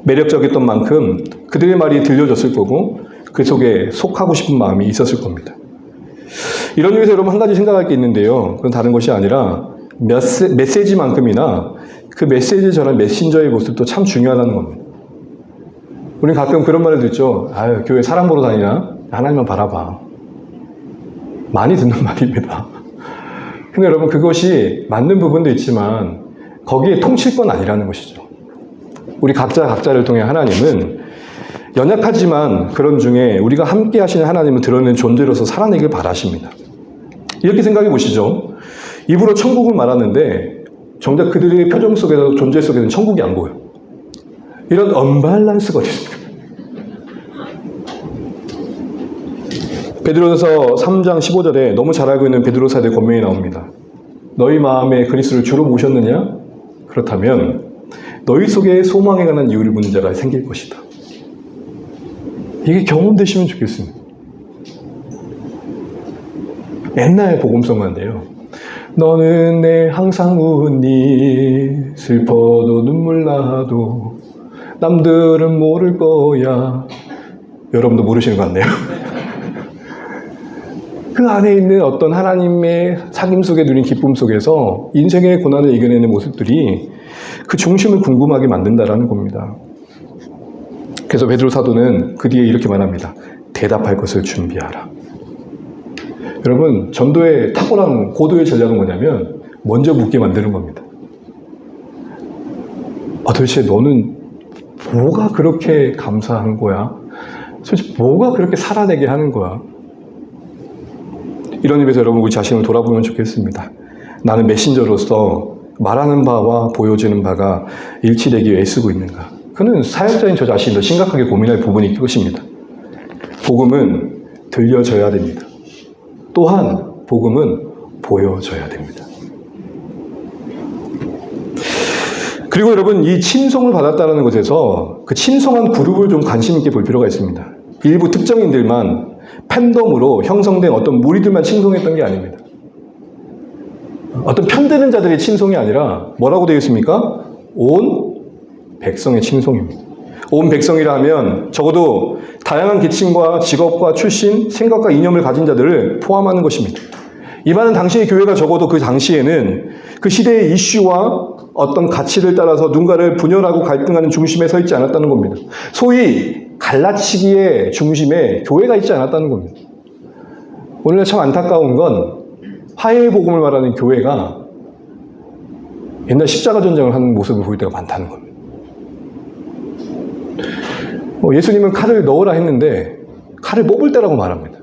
매력적이었던 만큼 그들의 말이 들려졌을 거고, 그 속에 속하고 싶은 마음이 있었을 겁니다. 이런 의미에서 여러분 한 가지 생각할 게 있는데요. 그건 다른 것이 아니라 메시지만큼이나 그 메시지를 전한 메신저의 모습도 참 중요하다는 겁니다. 우리는 가끔 그런 말을 듣죠. 아유, 교회 사람 보러 다니나? 하나님만 바라봐. 많이 듣는 말입니다. 근데 여러분 그것이 맞는 부분도 있지만 거기에 통칠 건 아니라는 것이죠. 우리 각자를 통해 하나님은 연약하지만 그런 중에 우리가 함께 하시는 하나님은 드러내는 존재로서 살아내길 바라십니다. 이렇게 생각해 보시죠. 입으로 천국을 말하는데 정작 그들의 표정 속에서 존재 속에는 천국이 안 보여. 이런 언밸런스가 어디 있습니까? 베드로전서 3장 15절에 너무 잘 알고 있는 베드로 사도의 권면이 나옵니다. 너희 마음에 그리스도를 주로 모셨느냐? 그렇다면 너희 속에 소망에 관한 이유를 묻는 자가 생길 것이다. 이게 경험되시면 좋겠습니다. 옛날 복음성가인데요. 너는 내 항상 웃니 슬퍼도 눈물 나도 남들은 모를 거야. 여러분도 모르시는 것 같네요. 그 안에 있는 어떤 하나님의 사귐 속에 누린 기쁨 속에서 인생의 고난을 이겨내는 모습들이 그 중심을 궁금하게 만든다라는 겁니다. 그래서 베드로 사도는 그 뒤에 이렇게 말합니다. 대답할 것을 준비하라. 여러분, 전도의 탁월한 고도의 전략은 뭐냐면 먼저 묻게 만드는 겁니다. 도대체 너는 뭐가 그렇게 감사한 거야? 솔직히 뭐가 그렇게 살아내게 하는 거야? 이런 의미에서 여러분 우리 자신을 돌아보면 좋겠습니다. 나는 메신저로서 말하는 바와 보여지는 바가 일치되기 위해 애쓰고 있는가? 그는 사역자인 저 자신도 심각하게 고민할 부분이 그것입니다. 복음은 들려져야 됩니다. 또한 복음은 보여져야 됩니다. 그리고 여러분 이 칭송을 받았다는 것에서 그 칭송한 그룹을 좀 관심 있게 볼 필요가 있습니다. 일부 특정인들만 팬덤으로 형성된 어떤 무리들만 칭송했던 게 아닙니다. 어떤 편드는 자들의 칭송이 아니라 뭐라고 되어 있습니까? 온 백성의 칭송입니다. 온 백성이라 하면 적어도 다양한 계층과 직업과 출신, 생각과 이념을 가진 자들을 포함하는 것입니다. 이 말은 당시의 교회가 적어도 그 당시에는 그 시대의 이슈와 어떤 가치를 따라서 누군가를 분열하고 갈등하는 중심에 서 있지 않았다는 겁니다. 소위 갈라치기의 중심에 교회가 있지 않았다는 겁니다. 오늘날 참 안타까운 건 화해의 복음을 말하는 교회가 옛날 십자가 전쟁을 하는 모습을 보일 때가 많다는 겁니다. 예수님은 칼을 넣으라 했는데 칼을 뽑을 때라고 말합니다.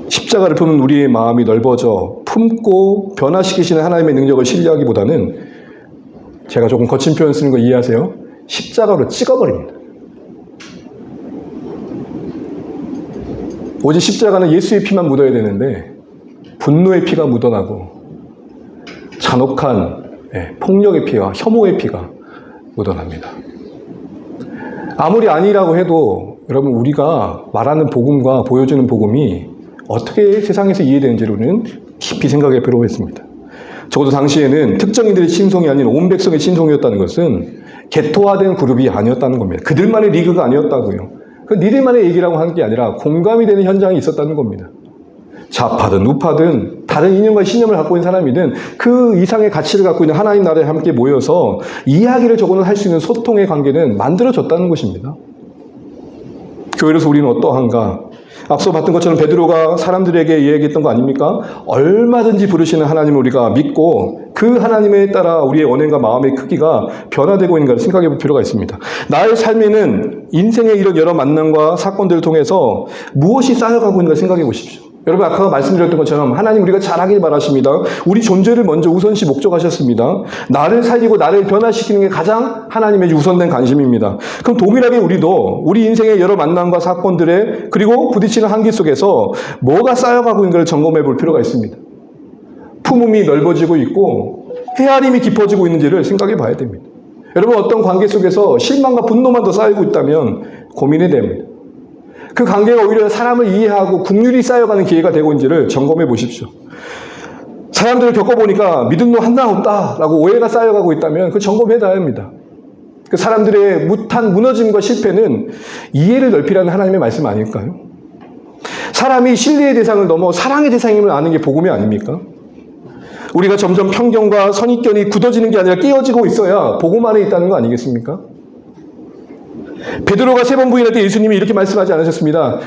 십자가를 품은 우리의 마음이 넓어져 품고 변화시키시는 하나님의 능력을 신뢰하기보다는 제가 조금 거친 표현 쓰는 거 이해하세요? 십자가로 찍어버립니다. 오직 십자가는 예수의 피만 묻어야 되는데 분노의 피가 묻어나고 잔혹한 폭력의 피와 혐오의 피가 묻어납니다. 아무리 아니라고 해도 여러분 우리가 말하는 복음과 보여주는 복음이 어떻게 세상에서 이해되는지로는 깊이 생각해 필요가 있습니다. 적어도 당시에는 특정인들의 칭송이 아닌 온 백성의 칭송이었다는 것은 개토화된 그룹이 아니었다는 겁니다. 그들만의 리그가 아니었다고요. 그 니들만의 얘기라고 하는 게 아니라 공감이 되는 현장이 있었다는 겁니다. 좌파든 우파든 다른 이념과 신념을 갖고 있는 사람이든 그 이상의 가치를 갖고 있는 하나님 나라에 함께 모여서 이야기를 적어도 할 수 있는 소통의 관계는 만들어졌다는 것입니다. 교회로서 우리는 어떠한가? 앞서 봤던 것처럼 베드로가 사람들에게 이야기했던 거 아닙니까? 얼마든지 부르시는 하나님을 우리가 믿고 그 하나님에 따라 우리의 언행과 마음의 크기가 변화되고 있는가를 생각해 볼 필요가 있습니다. 나의 삶에는 인생의 이런 여러 만남과 사건들을 통해서 무엇이 쌓여가고 있는가 생각해 보십시오. 여러분 아까 말씀드렸던 것처럼 하나님 우리가 잘하길 바라십니다. 우리 존재를 먼저 우선시 목적하셨습니다. 나를 살리고 나를 변화시키는 게 가장 하나님의 우선된 관심입니다. 그럼 동일하게 우리도 우리 인생의 여러 만남과 사건들에 그리고 부딪히는 한계 속에서 뭐가 쌓여가고 있는 걸 점검해 볼 필요가 있습니다. 품음이 넓어지고 있고 헤아림이 깊어지고 있는지를 생각해 봐야 됩니다. 여러분 어떤 관계 속에서 실망과 분노만 더 쌓이고 있다면 고민이 됩니다. 그 관계가 오히려 사람을 이해하고 긍휼이 쌓여가는 기회가 되고 있는지를 점검해 보십시오. 사람들을 겪어보니까 믿음도 하나 없다라고 오해가 쌓여가고 있다면 그 점검해야 합니다. 그 사람들의 무너짐과 실패는 이해를 넓히라는 하나님의 말씀 아닐까요? 사람이 신뢰의 대상을 넘어 사랑의 대상임을 아는 게 복음이 아닙니까? 우리가 점점 편견과 선입견이 굳어지는 게 아니라 깨어지고 있어야 복음 안에 있다는 거 아니겠습니까? 베드로가 3번 부인할 때 예수님이 이렇게 말씀하지 않으셨습니다.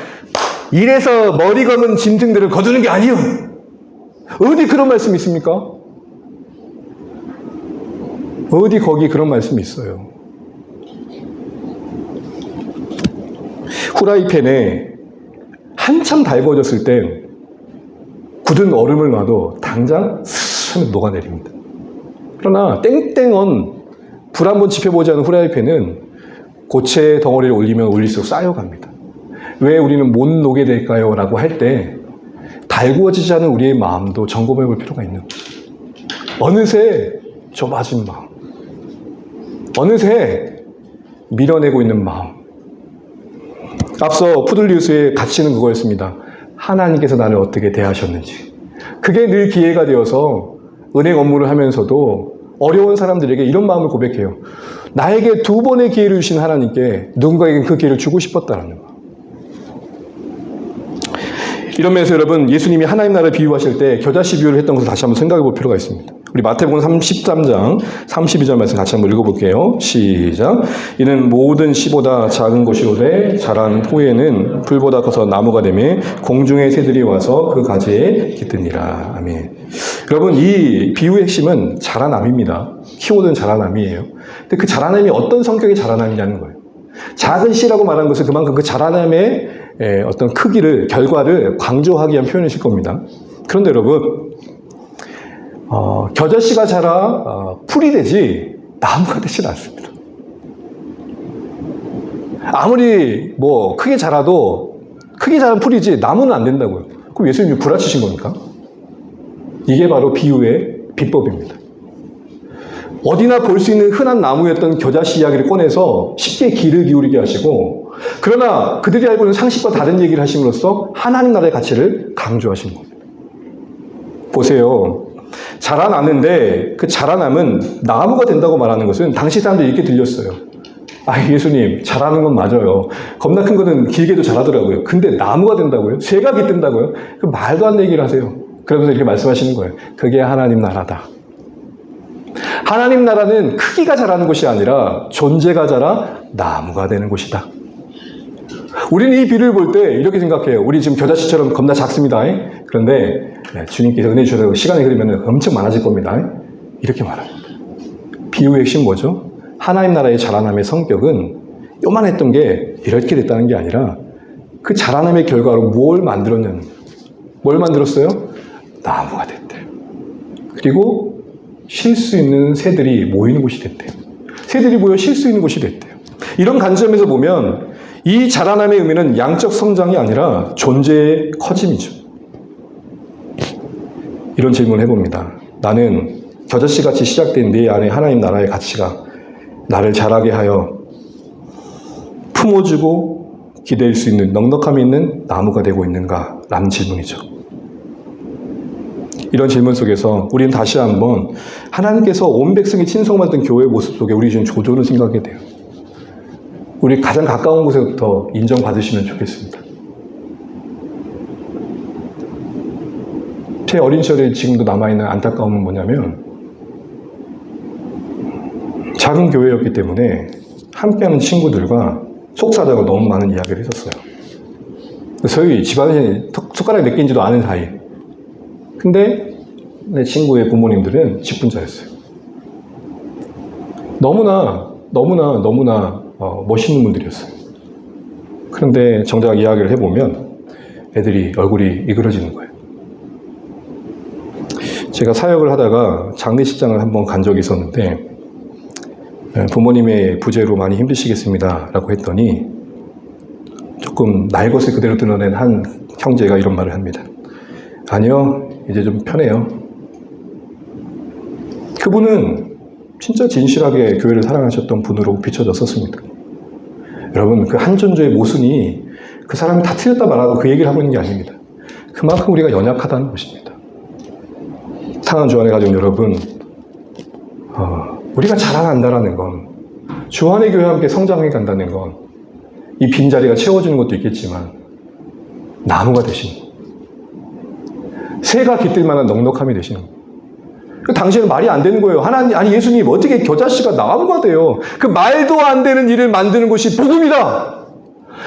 이래서 머리 검은 짐승들을 거두는 게 아니요. 어디 그런 말씀이 있습니까? 어디 거기 그런 말씀이 있어요. 후라이팬에 한참 달궈졌을 때 굳은 얼음을 놔도 당장 스르륵 녹아내립니다. 그러나 땡땡은 불 한번 지펴보지 않은 후라이팬은 고체 덩어리를 올리면 올릴수록 쌓여갑니다. 왜 우리는 못 녹게 될까요? 라고 할 때 달구어지지 않은 우리의 마음도 점검해 볼 필요가 있는 거예요. 어느새 좁아진 마음, 어느새 밀어내고 있는 마음. 앞서 푸들리우스의 가치는 그거였습니다. 하나님께서 나를 어떻게 대하셨는지. 그게 늘 기회가 되어서 은행 업무를 하면서도 어려운 사람들에게 이런 마음을 고백해요. 나에게 2번의 기회를 주신 하나님께 누군가에게 그 기회를 주고 싶었다는 거. 이런 면에서 여러분 예수님이 하나님 나라를 비유하실 때 겨자씨 비유를 했던 것을 다시 한번 생각해 볼 필요가 있습니다. 우리 마태복음 33장 32절 말씀 같이 한번 읽어볼게요. 시작. 이는 모든 씨보다 작은 것이 오되 자란 후에는 풀보다 커서 나무가 되며 공중의 새들이 와서 그 가지에 깃드니라. 아멘. 여러분 이 비유의 핵심은 자라남입니다. 키워드는 자라남이에요. 근데 그 자라남이 어떤 성격의 자라남이냐는 거예요. 작은 씨라고 말한 것은 그만큼 그 자라남의 어떤 크기를, 결과를 강조하기 위한 표현이실 겁니다. 그런데 여러분, 겨자씨가 자라 풀이 되지 나무가 되진 않습니다. 아무리 크게 자라도 크게 자란 풀이지 나무는 안 된다고요. 그럼 예수님이 구라치신 겁니까? 이게 바로 비유의 비법입니다. 어디나 볼 수 있는 흔한 나무였던 겨자씨 이야기를 꺼내서 쉽게 귀를 기울이게 하시고, 그러나 그들이 알고 있는 상식과 다른 얘기를 하심으로써 하나님 나라의 가치를 강조하신 겁니다. 보세요. 자라나는데 그 자라남은 나무가 된다고 말하는 것은 당시 사람들이 이렇게 들렸어요. 예수님 자라는 건 맞아요. 겁나 큰 거는 길게도 자라더라고요. 근데 나무가 된다고요? 새가 깃든다고요? 그 말도 안 되는 얘기를 하세요. 그러면서 이렇게 말씀하시는 거예요. 그게 하나님 나라다. 하나님 나라는 크기가 자라는 것이 아니라 존재가 자라 나무가 되는 곳이다. 우리는 이 비유를 볼 때 이렇게 생각해요. 우리 지금 겨자씨처럼 겁나 작습니다. 그런데 주님께서 은혜 주셔서 시간이 흐르면 엄청 많아질 겁니다. 이렇게 말합니다. 비유의 핵심 뭐죠? 하나님 나라의 자라남의 성격은 요만했던 게 이렇게 됐다는 게 아니라 그 자라남의 결과로 뭘 만들었냐는 거예요. 뭘 만들었어요? 나무가 됐대요. 그리고 쉴 수 있는 새들이 모이는 곳이 됐대요. 새들이 모여 쉴 수 있는 곳이 됐대요. 이런 관점에서 보면 이 자라남의 의미는 양적 성장이 아니라 존재의 커짐이죠. 이런 질문을 해봅니다. 나는 겨자씨같이 시작된 내 안에 하나님 나라의 가치가 나를 자라게 하여 품어주고 기댈 수 있는 넉넉함이 있는 나무가 되고 있는가? 라는 질문이죠. 이런 질문 속에서 우리는 다시 한번 하나님께서 온 백성이 친성받던 교회의 모습 속에 우리 좀 조조를 생각하게 돼요. 우리 가장 가까운 곳에부터 인정받으시면 좋겠습니다. 제 어린 시절에 지금도 남아있는 안타까움은 뭐냐면 작은 교회였기 때문에 함께하는 친구들과 속사정을 너무 많은 이야기를 했었어요. 저희 집안에 손가락 몇 개인지도 아는 사이. 근데 내 친구의 부모님들은 직분자였어요. 너무나 멋있는 분들이었어요. 그런데 정작 이야기를 해보면 애들이 얼굴이 이그러지는 거예요. 제가 사역을 하다가 장례식장을 한번 간 적이 있었는데 부모님의 부재로 많이 힘드시겠습니다 라고 했더니 조금 날 것을 그대로 드러낸 한 형제가 이런 말을 합니다. 아니요, 이제 좀 편해요. 그분은 진짜 진실하게 교회를 사랑하셨던 분으로 비춰졌었습니다. 여러분, 그 한 존재의 모순이 그 사람이 다 틀렸다 말하고 그 얘기를 하고 있는 게 아닙니다. 그만큼 우리가 연약하다는 것입니다. 사랑하는 주 안에 가족 여러분, 우리가 자라난다라는 건, 주 안의 교회와 함께 성장해 간다는 건, 이 빈자리가 채워지는 것도 있겠지만, 나무가 되시는 것. 새가 깃들 만한 넉넉함이 되시는 것. 당신은 말이 안 되는 거예요. 하나님, 아니 예수님, 어떻게 겨자씨가 나무가 돼요? 그 말도 안 되는 일을 만드는 것이 복음이다.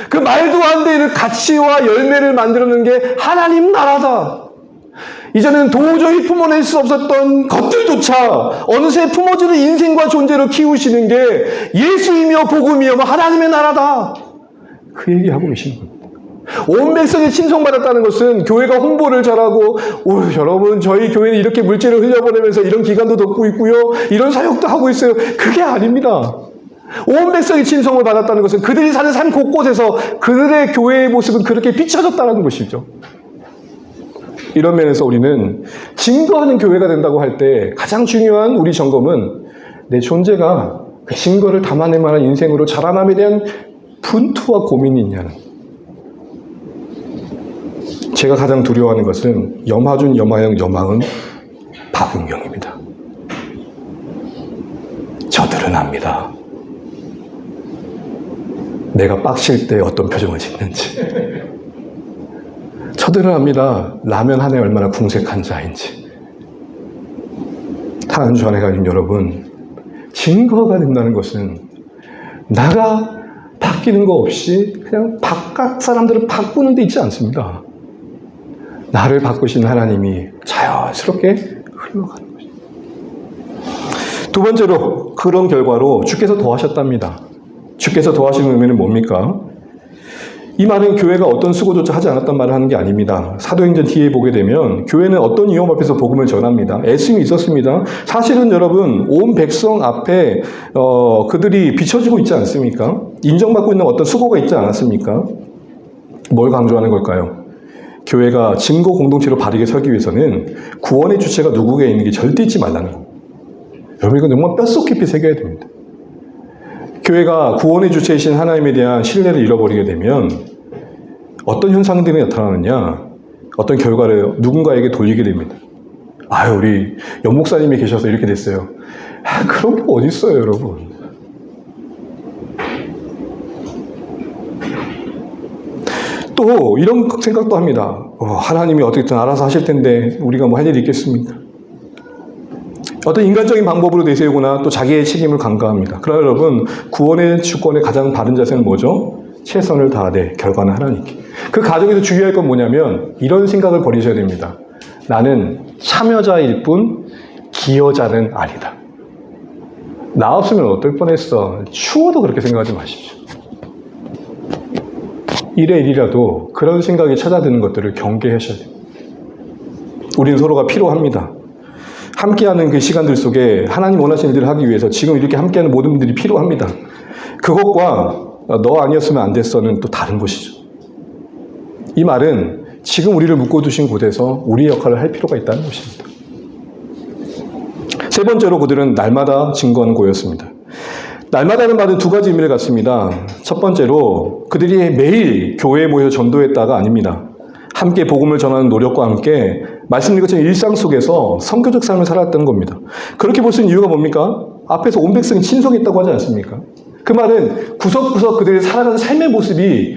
그 말도 안 되는 가치와 열매를 만들어내는 게 하나님 나라다. 이제는 도저히 품어낼 수 없었던 것들조차 어느새 품어지는 인생과 존재로 키우시는 게 예수이며 복음이며 하나님의 나라다. 그 얘기하고 계시는 겁니다. 온 백성이 친송받았다는 것은 교회가 홍보를 잘하고 여러분 저희 교회는 이렇게 물질을 흘려보내면서 이런 기간도 돕고 있고요. 이런 사역도 하고 있어요. 그게 아닙니다. 온 백성이 친송을 받았다는 것은 그들이 사는 삶 곳곳에서 그들의 교회의 모습은 그렇게 비춰졌다는 것이죠. 이런 면에서 우리는 증거하는 교회가 된다고 할 때 가장 중요한 우리 점검은 내 존재가 그 증거를 담아낼 만한 인생으로 자라남에 대한 분투와 고민이 있냐는. 제가 가장 두려워하는 것은 염화준, 염화영, 염화은, 박은경입니다. 저들은 압니다. 내가 빡칠 때 어떤 표정을 짓는지. 저들은 압니다. 라면 한 해 얼마나 궁색한 자인지. 사랑하는 주 안에 가진 여러분, 증거가 된다는 것은 나가 바뀌는 거 없이 그냥 바깥 사람들을 바꾸는 데 있지 않습니다. 나를 바꾸신 하나님이 자연스럽게 흘러가는 것입니다. 두 번째로 그런 결과로 주께서 더하셨답니다. 주께서 더하신 의미는 뭡니까? 이 말은 교회가 어떤 수고조차 하지 않았단 말을 하는 게 아닙니다. 사도행전 뒤에 보게 되면 교회는 어떤 위험 앞에서 복음을 전합니다. 애씀이 있었습니다. 사실은 여러분 온 백성 앞에 그들이 비춰지고 있지 않습니까? 인정받고 있는 어떤 수고가 있지 않았습니까? 뭘 강조하는 걸까요? 교회가 증거 공동체로 바르게 서기 위해서는 구원의 주체가 누구에게 있는 게 절대 잊지 말라는 겁니다. 여러분 이건 정말 뼛속 깊이 새겨야 됩니다. 교회가 구원의 주체이신 하나님에 대한 신뢰를 잃어버리게 되면 어떤 현상들이 나타나느냐, 어떤 결과를 누군가에게 돌리게 됩니다. 아유, 우리 연목사님이 계셔서 이렇게 됐어요. 그런 게 어디 있어요, 여러분. 또 이런 생각도 합니다. 하나님이 어떻게든 알아서 하실 텐데 우리가 뭐 할 일이 있겠습니까? 어떤 인간적인 방법으로 내세우거나 또 자기의 책임을 간과합니다. 그러나 여러분, 구원의 주권의 가장 바른 자세는 뭐죠? 최선을 다하되 결과는 하나님께. 그 과정에서 주의할 건 뭐냐면 이런 생각을 버리셔야 됩니다. 나는 참여자일 뿐 기여자는 아니다. 나 없으면 어떨 뻔했어. 추워도 그렇게 생각하지 마십시오. 일에 일이라도 그런 생각이 찾아드는 것들을 경계하셔야 됩니다. 우리는 서로가 필요합니다. 함께하는 그 시간들 속에 하나님 원하시는 일들을 하기 위해서 지금 이렇게 함께하는 모든 분들이 필요합니다. 그것과 너 아니었으면 안 됐어는 또 다른 것이죠. 이 말은 지금 우리를 묶어두신 곳에서 우리의 역할을 할 필요가 있다는 것입니다. 세 번째로 그들은 날마다 증거하는 고였습니다. 날마다는 말은 두 가지 의미를 갖습니다. 첫 번째로 그들이 매일 교회에 모여 전도했다가 아닙니다. 함께 복음을 전하는 노력과 함께 말씀드린 것처럼 일상 속에서 선교적 삶을 살았던 겁니다. 그렇게 볼 수 있는 이유가 뭡니까? 앞에서 온 백성이 친송했다고 하지 않습니까? 그 말은 구석구석 그들이 살아가는 삶의 모습이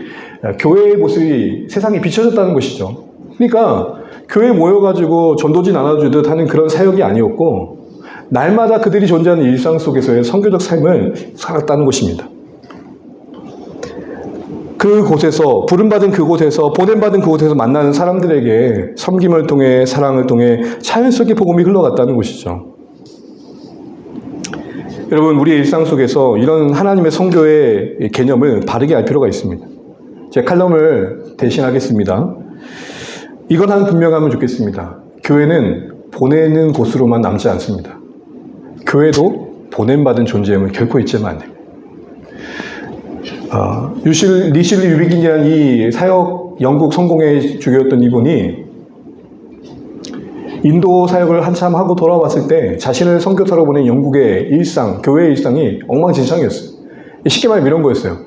교회의 모습이 세상에 비춰졌다는 것이죠. 그러니까 교회에 모여가지고 전도지 나눠주듯 하는 그런 사역이 아니었고 날마다 그들이 존재하는 일상 속에서의 선교적 삶을 살았다는 것입니다. 그곳에서 부름받은 그곳에서 보냄받은 그곳에서 만나는 사람들에게 섬김을 통해 사랑을 통해 자연스럽게 복음이 흘러갔다는 것이죠. 여러분 우리의 일상 속에서 이런 하나님의 선교의 개념을 바르게 알 필요가 있습니다. 제 칼럼을 대신하겠습니다. 이건 한 분명하면 좋겠습니다. 교회는 보내는 곳으로만 남지 않습니다. 교회도 보냄받은 존재임을 결코 잊지만 안 됩니다. 리슐리 유비긴이라는 이 사역 영국 성공의 주교였던 이분이 인도 사역을 한참 하고 돌아왔을 때 자신을 선교사로 보낸 영국의 일상, 교회의 일상이 엉망진창이었어요. 쉽게 말하면 이런 거였어요.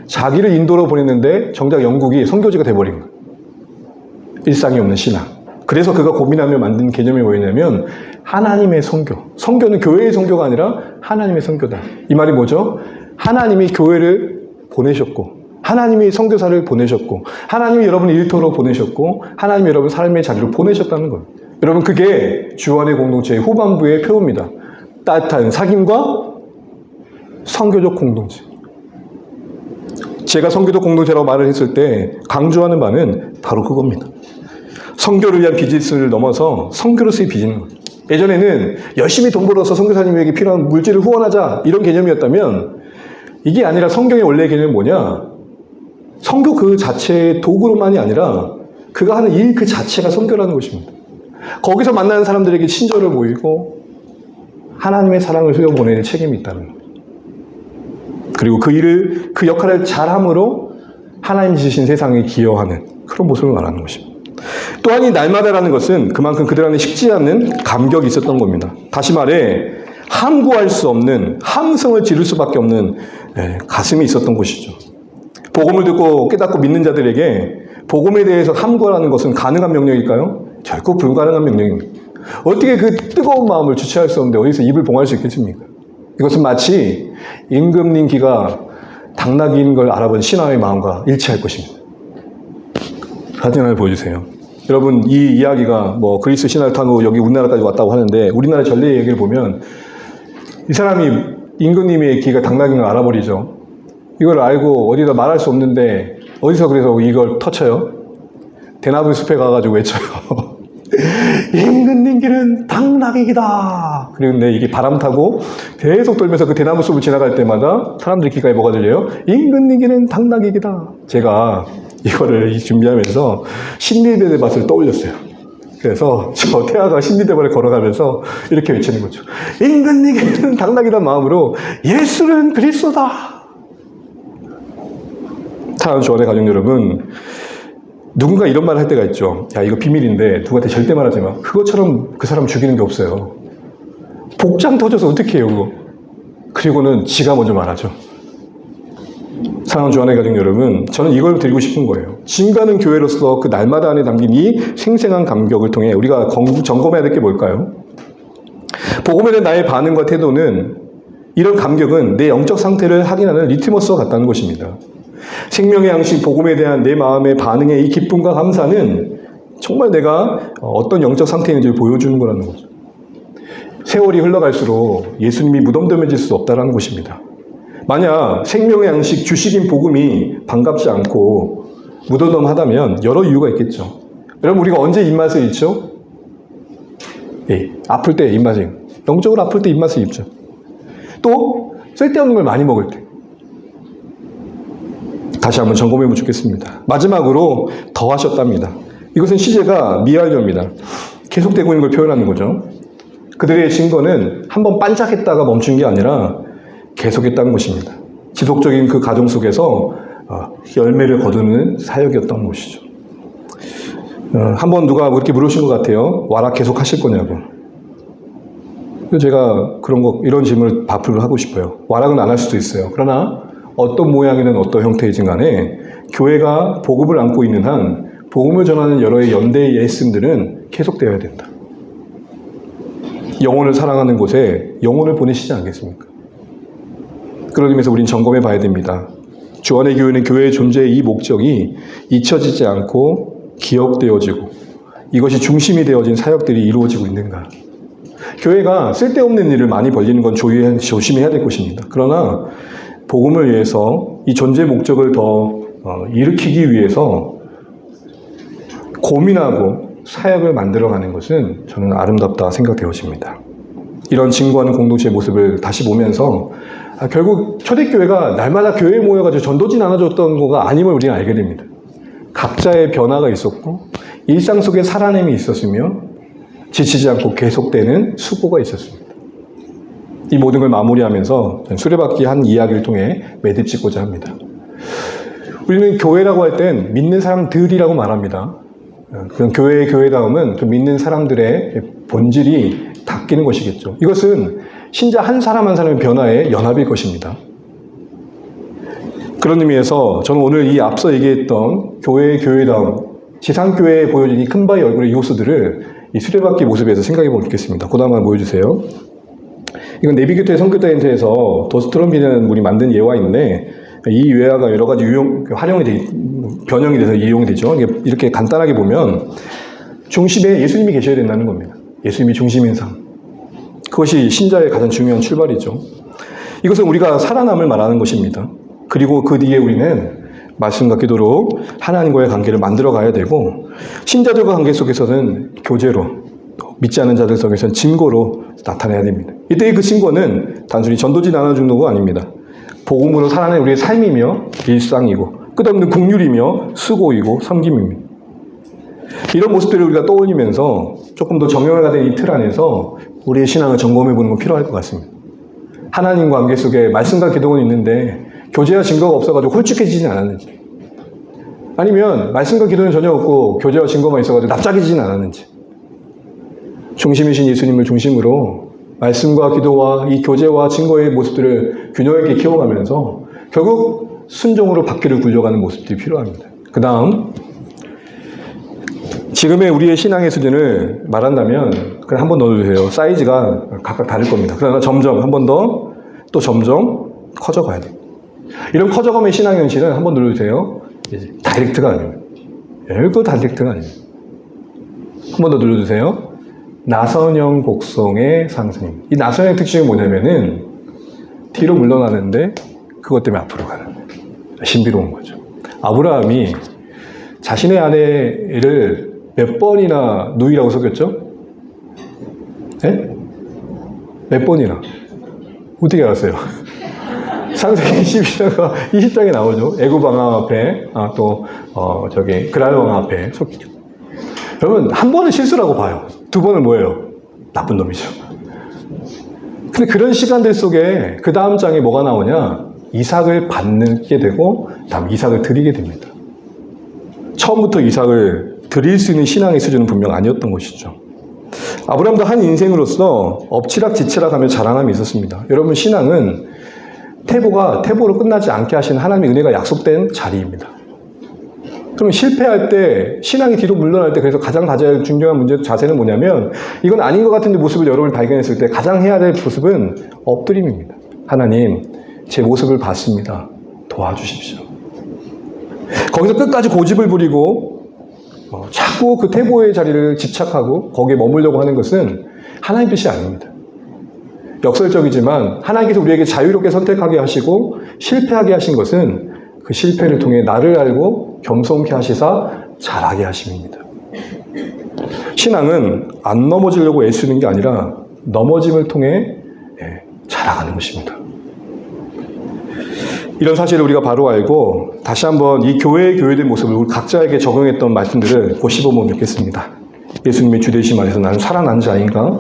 자기를 인도로 보냈는데 정작 영국이 선교지가 돼버린 거예요. 일상이 없는 신앙. 그래서 그가 고민하며 만든 개념이 뭐였냐면 하나님의 선교. 선교는 교회의 선교가 아니라 하나님의 선교다. 이 말이 뭐죠? 하나님이 교회를 보내셨고 하나님이 선교사를 보내셨고 하나님이 여러분을 일터로 보내셨고 하나님이 여러분 삶의 자리로 보내셨다는 거예요. 여러분 그게 주안의 공동체의 후반부의 표입니다. 따뜻한 사귐과 선교적 공동체. 제가 선교적 공동체라고 말을 했을 때 강조하는 바는 바로 그겁니다. 선교를 위한 비즈니스를 넘어서 선교로서의 비즈니스. 예전에는 열심히 돈 벌어서 선교사님에게 필요한 물질을 후원하자 이런 개념이었다면 이게 아니라 성경의 원래의 개념은 뭐냐? 선교 그 자체의 도구로만이 아니라 그가 하는 일 그 자체가 선교라는 것입니다. 거기서 만나는 사람들에게 친절을 보이고 하나님의 사랑을 흘려보내는 책임이 있다는 거예요. 그리고 그 역할을 잘함으로 하나님 지으신 세상에 기여하는 그런 모습을 말하는 것입니다. 또한 이 날마다라는 것은 그만큼 그들 안에 식지 않는 감격이 있었던 겁니다. 다시 말해 함구할 수 없는 함성을 지를 수밖에 없는 가슴이 있었던 것이죠. 복음을 듣고 깨닫고 믿는 자들에게 복음에 대해서 함구하라는 것은 가능한 명령일까요? 결코 불가능한 명령입니다. 어떻게 그 뜨거운 마음을 주체할 수 없는데 어디서 입을 봉할 수 있겠습니까? 이것은 마치 임금님 기가 당나귀인 걸 알아본 신하의 마음과 일치할 것입니다. 사진 하나 보여주세요. 여러분 이 이야기가 뭐 그리스 신하를 타고 여기 우리나라까지 왔다고 하는데 우리나라 전례 얘기를 보면 이 사람이 임금님의 기가 당나귀인 걸 알아버리죠. 이걸 알고 어디다 말할 수 없는데 어디서 그래서 이걸 터쳐요? 대나무 숲에 가가지고 외쳐요. 임금님 길은 당나귀기다. 그런데 이게 바람 타고 계속 돌면서 그 대나무 숲을 지나갈 때마다 사람들이 귀가에 뭐가 들려요? 임금님 길은 당나귀기다. 제가 이거를 준비하면서 심리대밭을 떠올렸어요. 그래서 저 태아가 심리대밭을 걸어가면서 이렇게 외치는 거죠. 임금님 길은 당나귀다 마음으로 예수는 그리스도다. 사랑하는 주안의 가족 여러분, 누군가 이런 말을 할 때가 있죠. 야, 이거 비밀인데 누구한테 절대 말하지 마. 그것처럼 그 사람 죽이는 게 없어요. 복장 터져서 어떻게 해요, 그거. 그리고는 지가 먼저 말하죠. 사랑하는 주안의 가족 여러분, 저는 이걸 드리고 싶은 거예요. 지금 교회로서 그 날마다 안에 담긴 이 생생한 감격을 통해 우리가 점검해야 될 게 뭘까요? 복음에 대한 나의 반응과 태도는 이런 감격은 내 영적 상태를 확인하는 리트머스와 같다는 것입니다. 생명의 양식 복음에 대한 내 마음의 반응의 이 기쁨과 감사는 정말 내가 어떤 영적 상태인지를 보여주는 거라는 거죠. 세월이 흘러갈수록 예수님이 무덤덤해질 수 없다는 것입니다. 만약 생명의 양식 주식인 복음이 반갑지 않고 무덤덤하다면 여러 이유가 있겠죠. 여러분 우리가 언제 입맛을 잃죠? 아플 때 입맛을 영적으로 아플 때 입맛을 잃죠. 또 쓸데없는 걸 많이 먹을 때. 다시 한번 점검해보면 좋겠습니다. 마지막으로 더 하셨답니다. 이것은 시제가 미완료입니다. 계속되고 있는 걸 표현하는 거죠. 그들의 증거는 한번 반짝했다가 멈춘 게 아니라 계속했다는 것입니다. 지속적인 그 과정 속에서 열매를 거두는 사역이었던 것이죠. 한번 누가 그렇게 물으신 것 같아요. 와라 계속 하실 거냐고. 제가 이런 질문을 답을 하고 싶어요. 와락은 안 할 수도 있어요. 그러나 어떤 모양이든 어떤 형태이든 간에 교회가 복음을 안고 있는 한 복음을 전하는 여러의 연대의 예씀들은 계속되어야 된다. 영혼을 사랑하는 곳에 영혼을 보내시지 않겠습니까? 그런 의미에서 우린 점검해 봐야 됩니다. 주안의 교회는 교회의 존재의 이 목적이 잊혀지지 않고 기억되어지고 이것이 중심이 되어진 사역들이 이루어지고 있는가. 교회가 쓸데없는 일을 많이 벌리는 건 조심해야 될 것입니다. 그러나 복음을 위해서 이 존재 목적을 더 일으키기 위해서 고민하고 사역을 만들어가는 것은 저는 아름답다 생각되어집니다. 이런 증거하는 공동체의 모습을 다시 보면서 결국 초대교회가 날마다 교회에 모여가지고 전도지 나눠줬던 거가 아님을 우리는 알게 됩니다. 각자의 변화가 있었고 일상 속에 살아남이 있었으며 지치지 않고 계속되는 수고가 있었습니다. 이 모든 걸 마무리하면서 수레바퀴 한 이야기를 통해 매듭 짓고자 합니다. 우리는 교회라고 할 땐 믿는 사람들이라고 말합니다. 그런 교회의 교회다움은 그 믿는 사람들의 본질이 닦이는 것이겠죠. 이것은 신자 한 사람 한 사람의 변화의 연합일 것입니다. 그런 의미에서 저는 오늘 이 앞서 얘기했던 교회의 교회다움, 지상교회에 보여진 이 큰 바위 얼굴의 요소들을 이 수레바퀴 모습에서 생각해 보겠습니다. 그 다음 한번 보여주세요. 이건 네비게이터의 성교타 힌트에서 도스트롬이라는 분이 만든 예화인데, 이 예화가 여러 가지 변형이 돼서 이용이 되죠. 이렇게 간단하게 보면 중심에 예수님이 계셔야 된다는 겁니다. 예수님이 중심인 삶. 그것이 신자의 가장 중요한 출발이죠. 이것은 우리가 살아남을 말하는 것입니다. 그리고 그 뒤에 우리는 말씀과 기도로 하나님과의 관계를 만들어 가야 되고, 신자들과 관계 속에서는 교제로, 믿지 않는 자들 속에서는 증거로 나타내야 됩니다. 이때 그 증거는 단순히 전도지 나눠 주는 거 아닙니다. 복음으로 살아내는 우리의 삶이며 일상이고, 끝없는 긍휼이며 수고이고 섬김입니다. 이런 모습들을 우리가 떠올리면서 조금 더 정형화가 된 이 틀 안에서 우리의 신앙을 점검해 보는 건 필요할 것 같습니다. 하나님과 관계 속에 말씀과 기도는 있는데 교제와 증거가 없어가지고 홀쭉해지진 않았는지, 아니면 말씀과 기도는 전혀 없고 교제와 증거만 있어가지고 납작해지진 않았는지, 중심이신 예수님을 중심으로 말씀과 기도와 이 교제와 증거의 모습들을 균형 있게 키워가면서 결국 순종으로 바퀴를 굴려가는 모습들이 필요합니다. 그 다음, 지금의 우리의 신앙의 수준을 말한다면 그냥 한 번 넣어주세요. 사이즈가 각각 다를 겁니다. 그러나 점점 한 번 더 또 점점 커져가야 돼요. 이런 커져가면 신앙의 현실은 한 번 눌러주세요. 다이렉트가 아닙니다. 별거 다이렉트가 아닙니다. 한 번 더 눌러주세요. 나선형 곡성의 상승. 이 나선형의 특징이 뭐냐면은 뒤로 물러나는데 그것 때문에 앞으로 가는 거예요. 신비로운 거죠. 아브라함이 자신의 아내를 몇 번이나 누이라고 속였죠? 네? 몇 번이나? 어떻게 알았어요? 창세기 12장과 20장에 나오죠. 애굽 왕 앞에, 그랄 왕 앞에 속이죠. 여러분, 한 번은 실수라고 봐요. 두 번은 뭐예요? 나쁜 놈이죠. 근데 그런 시간들 속에 그 다음 장에 뭐가 나오냐? 이삭을 받게 되고, 다음 이삭을 드리게 됩니다. 처음부터 이삭을 드릴 수 있는 신앙의 수준은 분명 아니었던 것이죠. 아브라함도 한 인생으로서 엎치락지치락하며 자라남이 있었습니다. 여러분, 신앙은 태보로 끝나지 않게 하시는 하나님의 은혜가 약속된 자리입니다. 그러면 실패할 때, 신앙이 뒤로 물러날 때, 그래서 가장 중요한 자세는 뭐냐면, 이건 아닌 것 같은 모습을 여러분이 발견했을 때 가장 해야 될 모습은 엎드림입니다. 하나님, 제 모습을 봤습니다. 도와주십시오. 거기서 끝까지 고집을 부리고 자꾸 그 태보의 자리를 집착하고 거기에 머물려고 하는 것은 하나님 뜻이 아닙니다. 역설적이지만 하나님께서 우리에게 자유롭게 선택하게 하시고 실패하게 하신 것은 그 실패를 통해 나를 알고 겸손케 하시사 잘하게 하심입니다. 신앙은 안 넘어지려고 애쓰는 게 아니라 넘어짐을 통해 자라가는 것입니다. 이런 사실을 우리가 바로 알고 다시 한번 이 교회된 모습을 우리 각자에게 적용했던 말씀들을 곱씹어보면 좋겠습니다. 예수님의 주되심 안에서 나는 살아난 자인가?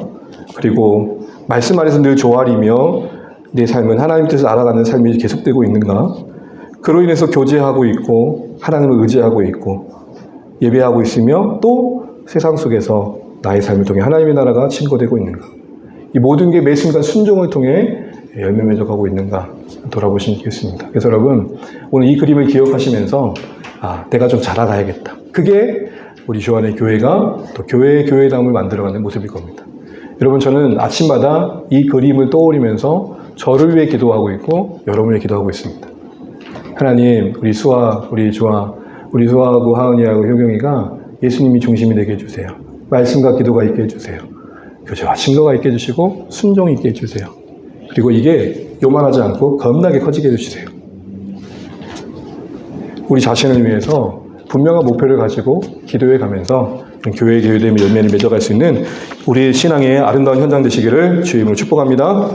그리고 말씀 안에서 늘 조아리며 내 삶은 하나님 뜻을 알아가는 삶이 계속되고 있는가? 그로 인해서 교제하고 있고 하나님을 의지하고 있고 예배하고 있으며 또 세상 속에서 나의 삶을 통해 하나님의 나라가 증거되고 있는가? 이 모든 게 매 순간 순종을 통해 열매 맺어가고 있는가 돌아보시면 좋겠습니다. 그래서 여러분, 오늘 이 그림을 기억하시면서 내가 좀 자라가야겠다. 그게 우리 주안의 교회가 또 교회의 교회다움을 만들어가는 모습일 겁니다. 여러분, 저는 아침마다 이 그림을 떠올리면서 저를 위해 기도하고 있고 여러분을 위해 기도하고 있습니다. 하나님, 우리 수아하고 하은이하고 효경이가 예수님이 중심이 되게 해주세요. 말씀과 기도가 있게 해주세요. 교제와 증거가 있게 해주시고 순종이 있게 해주세요. 그리고 이게 요만하지 않고 겁나게 커지게 해주세요. 우리 자신을 위해서 분명한 목표를 가지고 기도해 가면서 교회의 교회됨의 열매를 맺어갈 수 있는 우리의 신앙의 아름다운 현장 되시기를 주의 이름으로 축복합니다.